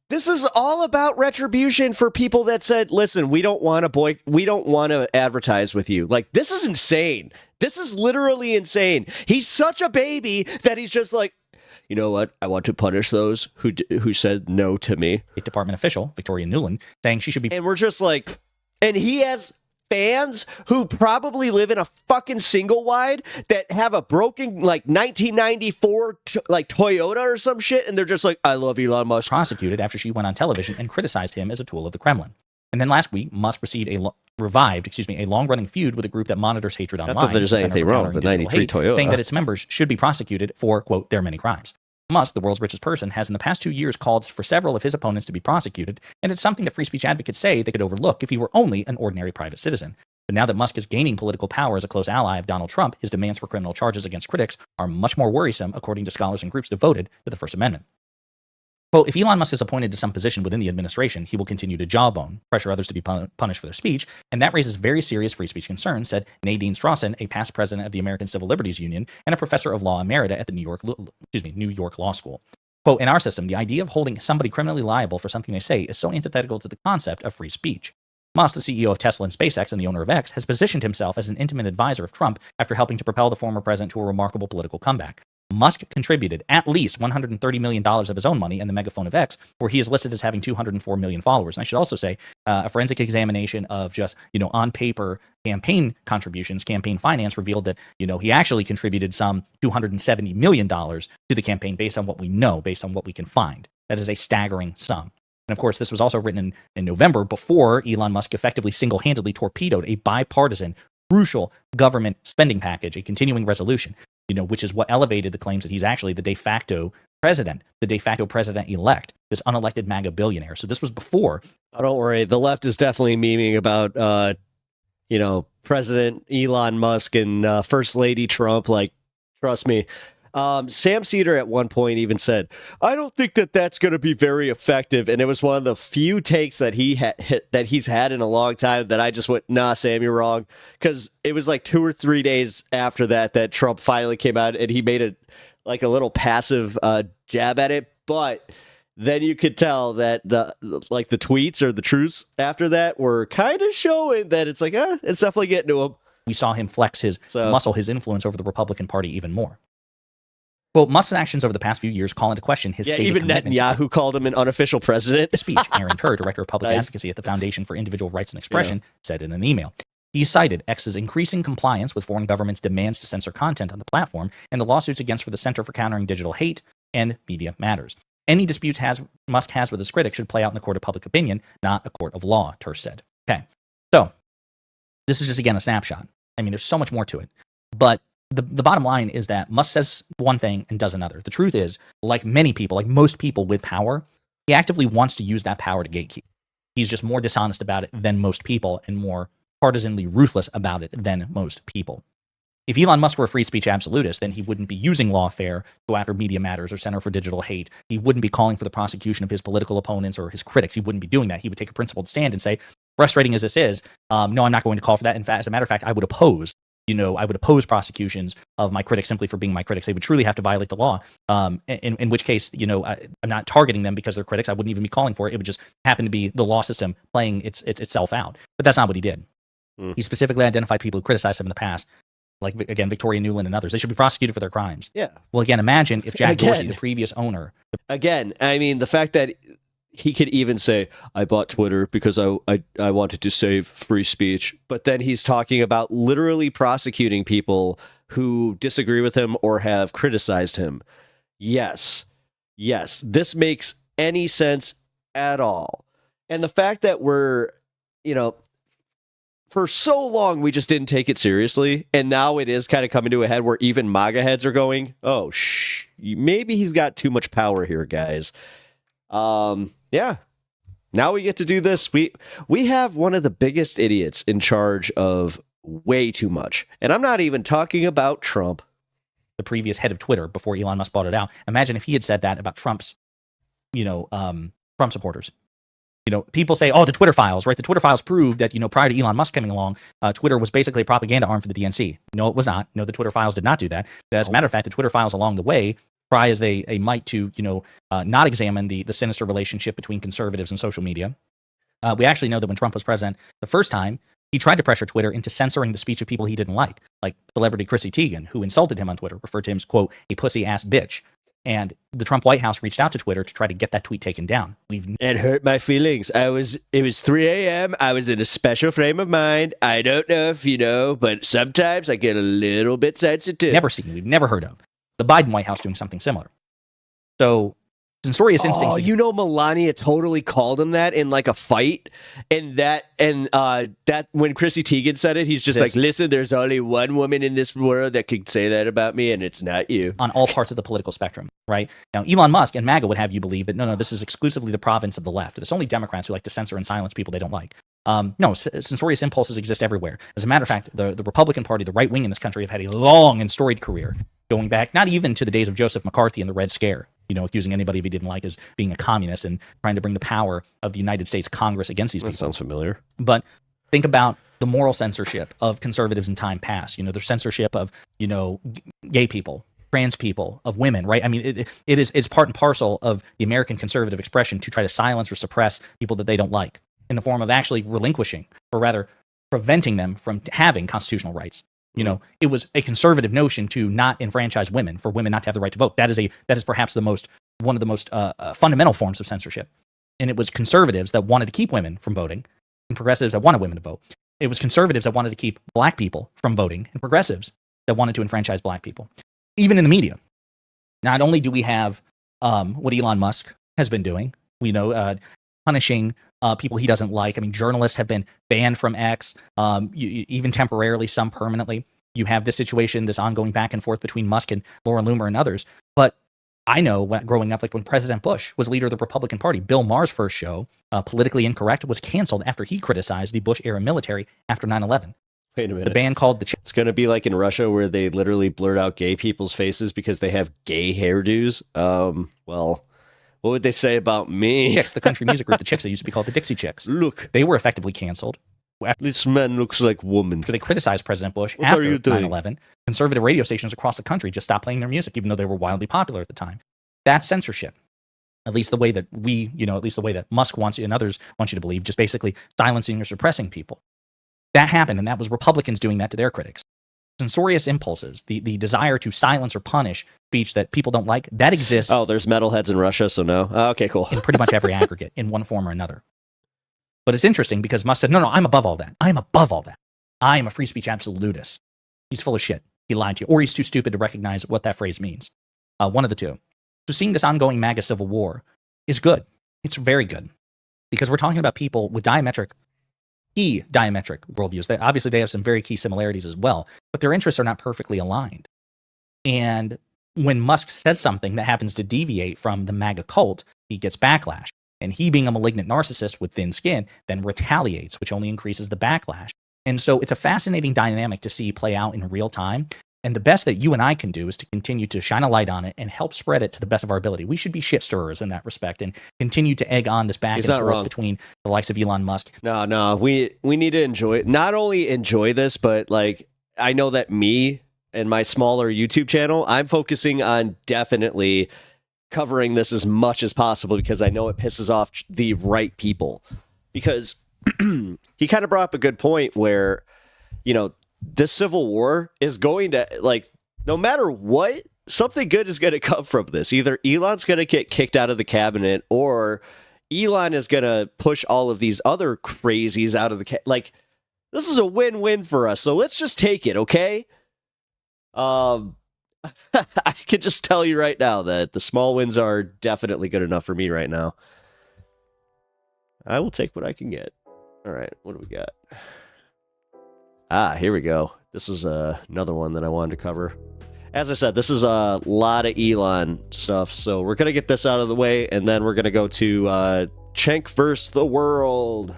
[SPEAKER 1] This is all about retribution for people that said, listen, we don't want to advertise with you. Like, this is insane. This is literally insane. He's such a baby that he's just like, you know what? I want to punish those who said no to me.
[SPEAKER 4] State Department official Victoria Nuland saying she should be.
[SPEAKER 1] And we're just like, and he has fans who probably live in a fucking single wide that have a broken like 1994 like Toyota or some shit, and they're just like, I love Elon Musk.
[SPEAKER 4] Prosecuted after she went on television and criticized him as a tool of the Kremlin. And then last week, Musk revived a long-running feud with a group that monitors hatred online.
[SPEAKER 1] Not that there's anything wrong with the 93 Toyota.
[SPEAKER 4] Saying that its members should be prosecuted for, quote, their many crimes. Musk, the world's richest person, has in the past 2 years called for several of his opponents to be prosecuted, and it's something that free speech advocates say they could overlook if he were only an ordinary private citizen. But now that Musk is gaining political power as a close ally of Donald Trump, his demands for criminal charges against critics are much more worrisome, according to scholars and groups devoted to the First Amendment. Quote, if Elon Musk is appointed to some position within the administration, he will continue to jawbone, pressure others to be punished for their speech, and that raises very serious free speech concerns, said Nadine Strawson, a past president of the American Civil Liberties Union and a professor of law emerita at the New York Law School. Quote, in our system, the idea of holding somebody criminally liable for something they say is so antithetical to the concept of free speech. Musk, the CEO of Tesla and SpaceX and the owner of X, has positioned himself as an intimate advisor of Trump after helping to propel the former president to a remarkable political comeback. Musk contributed at least $130 million of his own money in the megaphone of X, where he is listed as having 204 million followers. And I should also say a forensic examination of just, on paper campaign contributions, campaign finance revealed that, he actually contributed some $270 million to the campaign based on what we know, based on what we can find. That is a staggering sum. And of course, this was also written in November before Elon Musk effectively single-handedly torpedoed a bipartisan, crucial government spending package, a continuing resolution, which is what elevated the claims that he's actually the de facto president-elect, this unelected MAGA billionaire. So this was before.
[SPEAKER 1] Oh, don't worry. The left is definitely memeing about, President Elon Musk and First Lady Trump, like, Trust me. Sam Cedar at one point even said, "I don't think that that's going to be very effective," and it was one of the few takes that he's had in a long time that I just went, "Nah, Sam, you're wrong," because it was like 2 or 3 days after that Trump finally came out and he made it like a little passive jab at it, but then you could tell that the tweets or the truths after that were kind of showing that it's like, it's definitely getting to him.
[SPEAKER 4] We saw him flex his muscle, his influence over the Republican Party even more. Well, Musk's actions over the past few years call into question his stated
[SPEAKER 1] even
[SPEAKER 4] commitment
[SPEAKER 1] Netanyahu called him an unofficial president.
[SPEAKER 4] speech. Aaron Kerr, director of public advocacy at the Foundation for Individual Rights and Expression, said in an email. He cited X's increasing compliance with foreign governments' demands to censor content on the platform and the lawsuits against for the Center for Countering Digital Hate and Media Matters. Any disputes Musk has with his critics should play out in the court of public opinion, not a court of law, Kerr said. Okay, so this is just, again, a snapshot. I mean, there's so much more to it. But the bottom line is that Musk says one thing and does another. The truth is, like many people, like most people with power, he actively wants to use that power to gatekeep. He's just more dishonest about it than most people and more partisanly ruthless about it than most people. If Elon Musk were a free speech absolutist, then he wouldn't be using lawfare to go after Media Matters or Center for Digital Hate. He wouldn't be calling for the prosecution of his political opponents or his critics. He wouldn't be doing that. He would take a principled stand and say, frustrating as this is, no, I'm not going to call for that. In fact, as a matter of fact, I would oppose prosecutions of my critics simply for being my critics. They would truly have to violate the law, in which case, I'm not targeting them because they're critics. I wouldn't even be calling for it. It would just happen to be the law system playing itself out. But that's not what he did. He specifically identified people who criticized him in the past, like, again, Victoria Nuland and others. They should be prosecuted for their crimes. Yeah. Well, again, imagine if Jack Dorsey, the previous owner...
[SPEAKER 1] Again, I mean, the fact that he could even say, I bought Twitter because I wanted to save free speech. But then he's talking about literally prosecuting people who disagree with him or have criticized him. Yes, this makes any sense at all. And the fact that we're, for so long, we just didn't take it seriously. And now it is kind of coming to a head where even MAGA heads are going, maybe he's got too much power here, guys. Yeah. Now we get to do this. We have one of the biggest idiots in charge of way too much. And I'm not even talking about Trump.
[SPEAKER 4] The previous head of Twitter before Elon Musk bought it out. Imagine if he had said that about Trump's, Trump supporters. People say, the Twitter files, right? The Twitter files proved that, prior to Elon Musk coming along, Twitter was basically a propaganda arm for the DNC. No, it was not. No, the Twitter files did not do that. As a matter of fact, the Twitter files along the way, try as they might to, not examine the sinister relationship between conservatives and social media. We actually know that when Trump was president the first time, he tried to pressure Twitter into censoring the speech of people he didn't like celebrity Chrissy Teigen, who insulted him on Twitter, referred to him as, quote, a pussy-ass bitch. And the Trump White House reached out to Twitter to try to get that tweet taken down.
[SPEAKER 1] It hurt my feelings. It was 3 a.m. I was in a special frame of mind. I don't know if you know, but sometimes I get a little bit sensitive.
[SPEAKER 4] We've never heard of the Biden White House doing something similar. So censorious instincts.
[SPEAKER 1] Melania totally called him that in like a fight, and that when Chrissy Teigen said it, he's just like, listen, there's only one woman in this world that could say that about me, and it's not you.
[SPEAKER 4] On all parts of the political spectrum, right? Now, Elon Musk and MAGA would have you believe that no, this is exclusively the province of the left. It's only Democrats who like to censor and silence people they don't like. No, censorious impulses exist everywhere. As a matter of fact, the Republican Party, the right wing in this country, have had a long and storied career, going back not even to the days of Joseph McCarthy and the Red Scare, accusing anybody if he didn't like as being a communist and trying to bring the power of the United States Congress against these people.
[SPEAKER 1] That sounds familiar.
[SPEAKER 4] But think about the moral censorship of conservatives in time past. Their censorship of, gay people, trans people, of women, right? I mean, it's part and parcel of the American conservative expression to try to silence or suppress people that they don't like in the form of actually relinquishing, or rather preventing them from having constitutional rights. It was a conservative notion to not enfranchise women, for women not to have the right to vote. That is perhaps one of the most fundamental forms of censorship. And it was conservatives that wanted to keep women from voting, and progressives that wanted women to vote. It was conservatives that wanted to keep black people from voting, and progressives that wanted to enfranchise black people. Even in the media. Not only do we have what Elon Musk has been doing, punishing people he doesn't like. I mean, journalists have been banned from X, even temporarily, some permanently. You have this situation, this ongoing back and forth between Musk and Laura Loomer and others. But I know growing up, when President Bush was leader of the Republican Party, Bill Maher's first show, Politically Incorrect, was canceled after he criticized the Bush-era military after 9/11.
[SPEAKER 1] Wait a minute.
[SPEAKER 4] The band called the
[SPEAKER 1] It's going to be like in Russia where they literally blurt out gay people's faces because they have gay hairdos. Well, what would they say about me?
[SPEAKER 4] Chicks, the country music group, the Chicks, they used to be called the Dixie Chicks.
[SPEAKER 1] Look,
[SPEAKER 4] They were effectively canceled.
[SPEAKER 1] this man looks like woman.
[SPEAKER 4] After they criticized President Bush
[SPEAKER 1] What
[SPEAKER 4] after
[SPEAKER 1] are you doing?
[SPEAKER 4] 9/11, conservative radio stations across the country just stopped playing their music, even though they were wildly popular at the time. That's censorship. At least the way that at least the way that Musk wants you and others want you to believe, just basically silencing or suppressing people. That happened, and that was Republicans doing that to their critics. Censorious impulses, the desire to silence or punish speech that people don't like, that exists
[SPEAKER 1] Oh, there's metalheads in Russia, so no. Okay, cool.
[SPEAKER 4] in pretty much every aggregate in one form or another. But it's interesting because Musk said, no, I'm above all that. I'm above all that. I am a free speech absolutist. He's full of shit. He lied to you. Or he's too stupid to recognize what that phrase means. One of the two. So seeing this ongoing MAGA civil war is good. It's very good. Because we're talking about people with key diametric worldviews. Obviously, they have some very key similarities as well, but their interests are not perfectly aligned. And when Musk says something that happens to deviate from the MAGA cult, he gets backlash. And he, being a malignant narcissist with thin skin, then retaliates, which only increases the backlash. And so it's a fascinating dynamic to see play out in real time. And the best that you and I can do is to continue to shine a light on it and help spread it to the best of our ability. We should be shit stirrers in that respect and continue to egg on this back and forth between the likes of Elon Musk.
[SPEAKER 1] No, we need to enjoy, not only enjoy this, but like, I know that me and my smaller YouTube channel, I'm focusing on definitely covering this as much as possible because I know it pisses off the right people. Because he kind of brought up a good point where, this civil war is going to, like, no matter what, something good is going to come from this. Either Elon's going to get kicked out of the cabinet or Elon is going to push all of these other crazies out of the like, this is a win-win for us. So let's just take it, okay? I can just tell you right now that the small wins are definitely good enough for me right now. I will take what I can get. All right, what do we got? Here we go. This is another one that I wanted to cover. As I said, this is a lot of Elon stuff, so we're going to get this out of the way, and then we're going to go to Cenk vs. the World.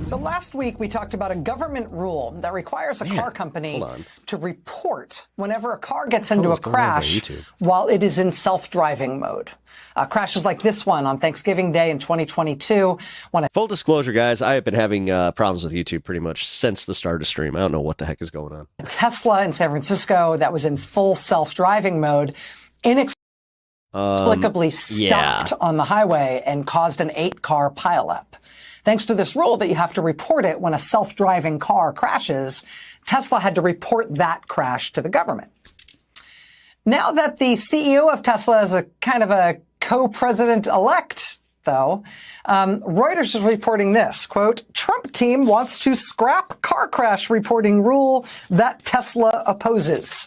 [SPEAKER 9] So last week we talked about a government rule that requires a car company to report whenever a car gets into a crash while it is in self-driving mode. Crashes like this one on Thanksgiving Day in 2022.
[SPEAKER 1] Full disclosure, guys, I have been having problems with YouTube pretty much since the start of stream. I don't know what the heck is going on.
[SPEAKER 9] A Tesla in San Francisco that was in full self-driving mode inexplicably stopped on the highway and caused an 8-car pileup. Thanks to this rule that you have to report it when a self-driving car crashes, Tesla had to report that crash to the government. Now that the CEO of Tesla is a kind of a co-president-elect, though, Reuters is reporting this, quote, Trump team wants to scrap car crash reporting rule that Tesla opposes.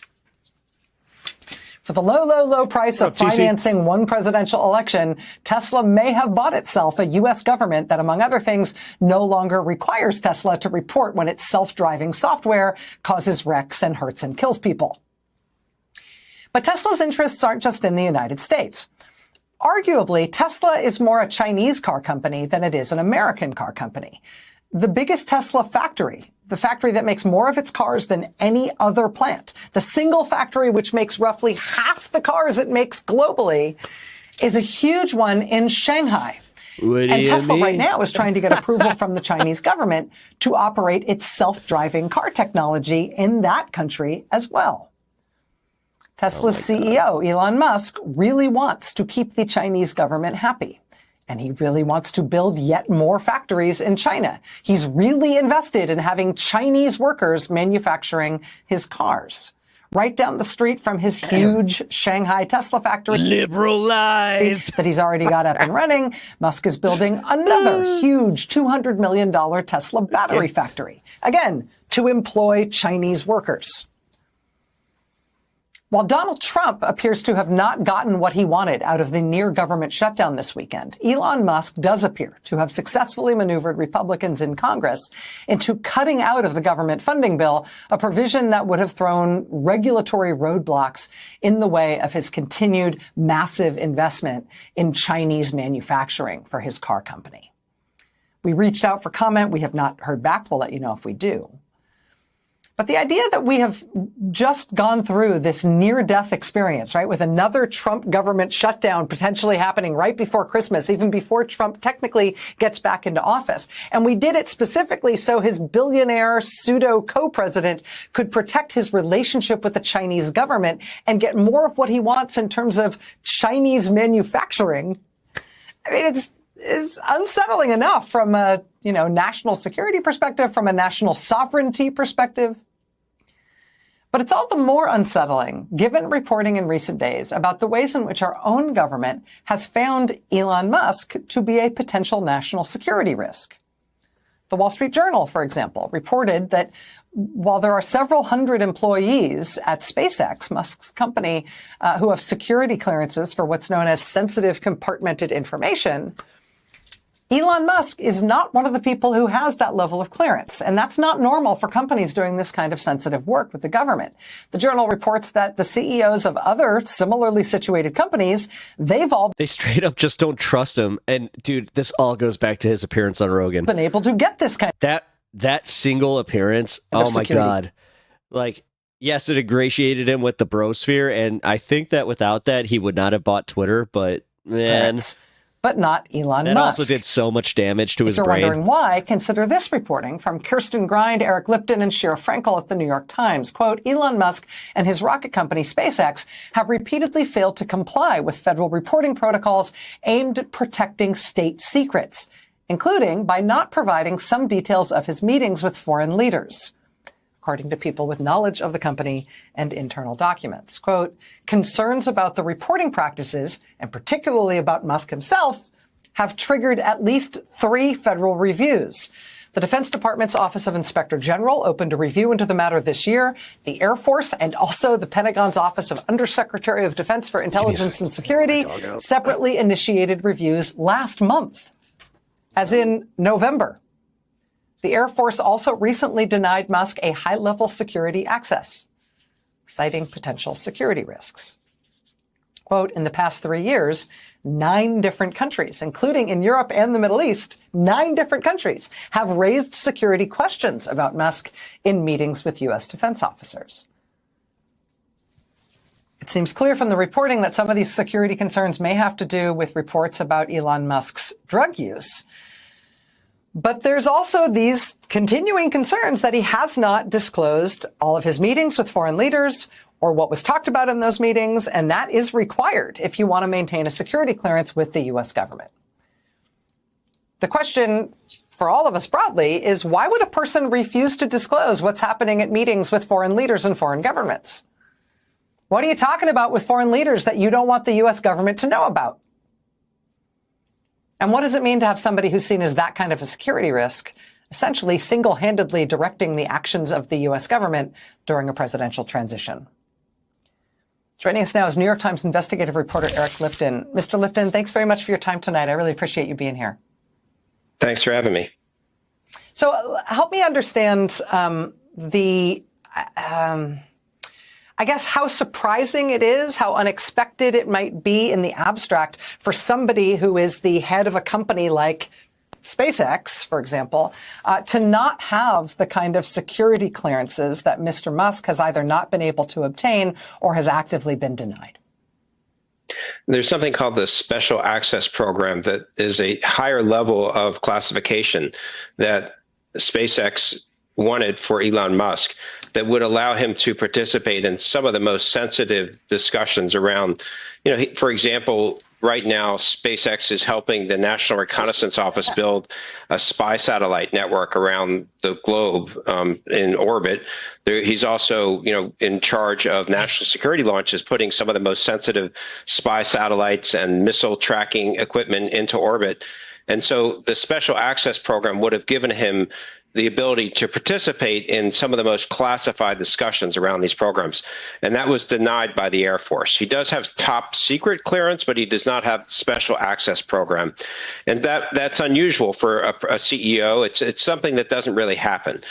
[SPEAKER 9] For the low price of financing one presidential election, Tesla may have bought itself a U.S. government that, among other things, no longer requires Tesla to report when its self-driving software causes wrecks and hurts and kills people. But Tesla's interests aren't just in the United States. Arguably, Tesla is more a Chinese car company than it is an American car company. The biggest Tesla factory, the factory that makes more of its cars than any other plant, the single factory which makes roughly half the cars it makes globally, is a huge one in Shanghai. And Tesla right now is trying to get approval from the Chinese government to operate its self-driving car technology in that country as well. Tesla's CEO, Elon Musk, really wants to keep the Chinese government happy. And he really wants to build yet more factories in China. He's really invested in having Chinese workers manufacturing his cars. Right down the street from his huge Shanghai Tesla factory.
[SPEAKER 1] Liberal lies!
[SPEAKER 9] That he's already got up and running. Musk is building another huge $200 million Tesla battery factory. Again, to employ Chinese workers. While Donald Trump appears to have not gotten what he wanted out of the near government shutdown this weekend, Elon Musk does appear to have successfully maneuvered Republicans in Congress into cutting out of the government funding bill a provision that would have thrown regulatory roadblocks in the way of his continued massive investment in Chinese manufacturing for his car company. We reached out for comment. We have not heard back. We'll let you know if we do. But the idea that we have just gone through this near-death experience, right, with another Trump government shutdown potentially happening right before Christmas, even before Trump technically gets back into office. And we did it specifically so his billionaire pseudo co-president could protect his relationship with the Chinese government and get more of what he wants in terms of Chinese manufacturing. I mean, it's unsettling enough from a, national security perspective, from a national sovereignty perspective. But it's all the more unsettling, given reporting in recent days about the ways in which our own government has found Elon Musk to be a potential national security risk. The Wall Street Journal, for example, reported that while there are several hundred employees at SpaceX, Musk's company, who have security clearances for what's known as sensitive compartmented information, Elon Musk is not one of the people who has that level of clearance. And that's not normal for companies doing this kind of sensitive work with the government. The Journal reports that the CEOs of other similarly situated companies, they
[SPEAKER 1] straight up just don't trust him. And dude, this all goes back to his appearance on Rogan.
[SPEAKER 9] Been able to get this kind
[SPEAKER 1] that single appearance. Oh my God. Like, yes, it ingratiated him with the brosphere. And I think that without that, he would not have bought Twitter. But man,
[SPEAKER 9] but not Elon Musk.
[SPEAKER 1] That also did so much damage to his brain.
[SPEAKER 9] If you're wondering why, consider this reporting from Kirsten Grind, Eric Lipton, and Shira Frankel at the New York Times. Quote, Elon Musk and his rocket company SpaceX have repeatedly failed to comply with federal reporting protocols aimed at protecting state secrets, including by not providing some details of his meetings with foreign leaders, according to people with knowledge of the company and internal documents. Quote, concerns about the reporting practices, and particularly about Musk himself, have triggered at least 3 federal reviews. The Defense Department's Office of Inspector General opened a review into the matter this year. The Air Force and also the Pentagon's Office of Undersecretary of Defense for Intelligence and Security separately initiated reviews last month, as in November. The Air Force also recently denied Musk a high-level security access, citing potential security risks. Quote, in the past 3 years, 9 different countries, including in Europe and the Middle East, 9 different countries have raised security questions about Musk in meetings with U.S. defense officers. It seems clear from the reporting that some of these security concerns may have to do with reports about Elon Musk's drug use. But there's also these continuing concerns that he has not disclosed all of his meetings with foreign leaders or what was talked about in those meetings, and that is required if you want to maintain a security clearance with the U.S. government. The question for all of us broadly is, why would a person refuse to disclose what's happening at meetings with foreign leaders and foreign governments? What are you talking about with foreign leaders that you don't want the U.S. government to know about? And what does it mean to have somebody who's seen as that kind of a security risk, essentially single-handedly directing the actions of the U.S. government during a presidential transition? Joining us now is New York Times investigative reporter Eric Lipton. Mr. Lipton, thanks very much for your time tonight. I really appreciate you being here.
[SPEAKER 10] Thanks for having me.
[SPEAKER 9] So help me understand I guess how surprising it is, how unexpected it might be in the abstract for somebody who is the head of a company like SpaceX, for example, to not have the kind of security clearances that Mr. Musk has either not been able to obtain or has actively been denied.
[SPEAKER 10] There's something called the Special Access Program that is a higher level of classification that SpaceX wanted for Elon Musk that would allow him to participate in some of the most sensitive discussions around, for example, right now, SpaceX is helping the National Reconnaissance Office build a spy satellite network around the globe in orbit. He's also, in charge of national security launches, putting some of the most sensitive spy satellites and missile tracking equipment into orbit. And so the Special Access Program would have given him the ability to participate in some of the most classified discussions around these programs. And that was denied by the Air Force. He does have top secret clearance, but he does not have special access program. And that's unusual for a CEO. It's something that doesn't really happen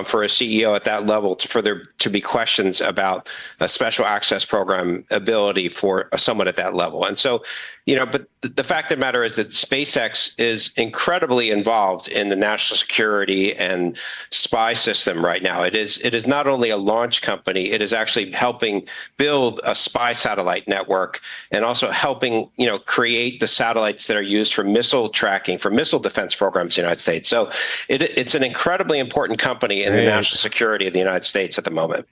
[SPEAKER 10] for a CEO at that level for there to be questions about a special access program ability for someone at that level. And so, but the fact of the matter is that SpaceX is incredibly involved in the national security and spy system right now. It is not only a launch company, it is actually helping build a spy satellite network and also helping, create the satellites that are used for missile tracking, for missile defense programs in the United States. So it's an incredibly important company in the national security of the United States at the moment.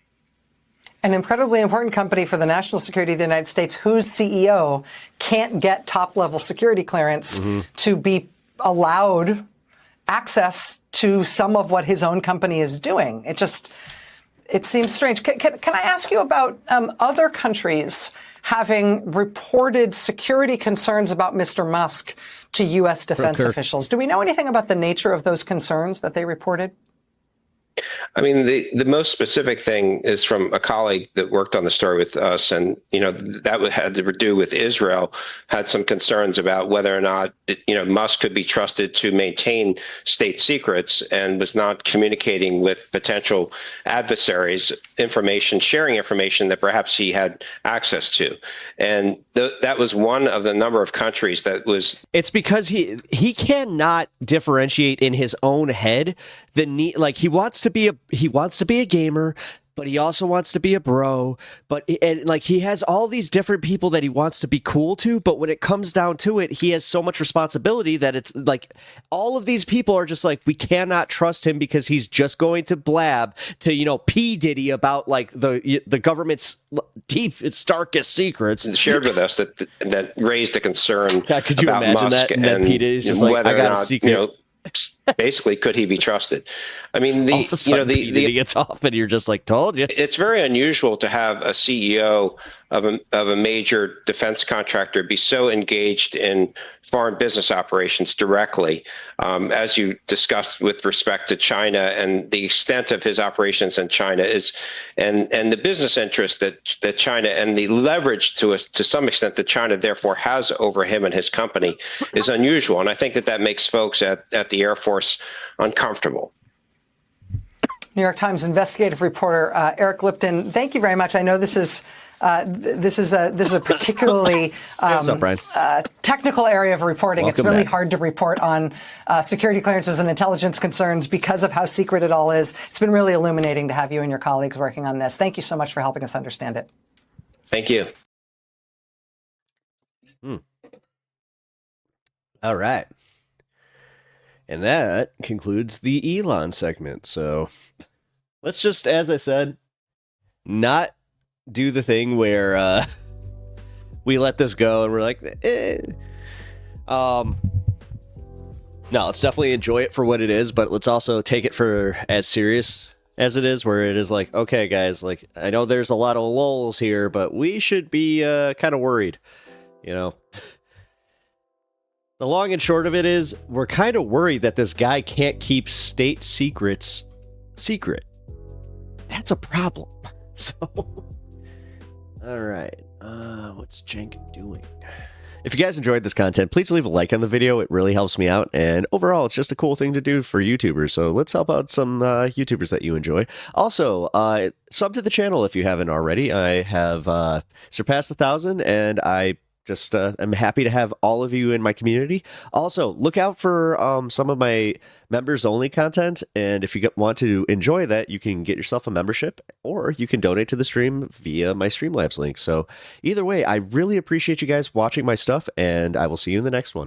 [SPEAKER 9] An incredibly important company for the national security of the United States whose CEO can't get top-level security clearance to be allowed access to some of what his own company is doing. It seems strange. Can I ask you about other countries having reported security concerns about Mr. Musk to U.S. defense officials? Do we know anything about the nature of those concerns that they reported?
[SPEAKER 10] I mean, the most specific thing is from a colleague that worked on the story with us, and that had to do with Israel. Had some concerns about whether or not Musk could be trusted to maintain state secrets, and was not communicating with potential adversaries sharing information that perhaps he had access to, and that was one of the number of countries that was.
[SPEAKER 1] It's because he cannot differentiate in his own head the need. Like he wants to be a gamer, but he also wants to be a bro. He has all these different people that he wants to be cool to. But when it comes down to it, he has so much responsibility that it's like all of these people are just like, we cannot trust him because he's just going to blab to P Diddy about like the government's its darkest secrets.
[SPEAKER 10] And shared with us that raised a concern.
[SPEAKER 1] Yeah, could you
[SPEAKER 10] about
[SPEAKER 1] imagine
[SPEAKER 10] Musk
[SPEAKER 1] that? And then P Diddy's just like, I got a secret.
[SPEAKER 10] Basically, could he be trusted? I mean,
[SPEAKER 1] all of a sudden, he gets off, and you're just like, told you.
[SPEAKER 10] It's very unusual to have a CEO of a major defense contractor be so engaged in foreign business operations directly, as you discussed with respect to China and the extent of his operations in China and the business interest that China and the leverage to some extent that China therefore has over him and his company is unusual, and I think that makes folks at the Air Force uncomfortable.
[SPEAKER 9] New York Times investigative reporter Eric Lipton, thank you very much. I know this is a particularly technical area of reporting.
[SPEAKER 1] Welcome
[SPEAKER 9] it's really
[SPEAKER 1] back.
[SPEAKER 9] hard to report on security clearances and intelligence concerns because of how secret it all is. It's been really illuminating to have you and your colleagues working on this. Thank you so much for helping us understand it.
[SPEAKER 10] Thank you.
[SPEAKER 1] All right. And that concludes the Elon segment. So let's just, as I said, not do the thing where we let this go and we're like, No, let's definitely enjoy it for what it is, but let's also take it for as serious as it is, where it is like, okay, guys, like, I know there's a lot of lulls here, but we should be kind of worried, The long and short of it is, we're kind of worried that this guy can't keep state secrets secret. That's a problem. So, all right. What's Cenk doing? If you guys enjoyed this content, please leave a like on the video. It really helps me out. And overall, it's just a cool thing to do for YouTubers. So let's help out some YouTubers that you enjoy. Also, sub to the channel if you haven't already. I have surpassed 1,000, and I just I'm happy to have all of you in my community. Also, look out for some of my members-only content, and if you want to enjoy that, you can get yourself a membership, or you can donate to the stream via my Streamlabs link. So either way, I really appreciate you guys watching my stuff, and I will see you in the next one.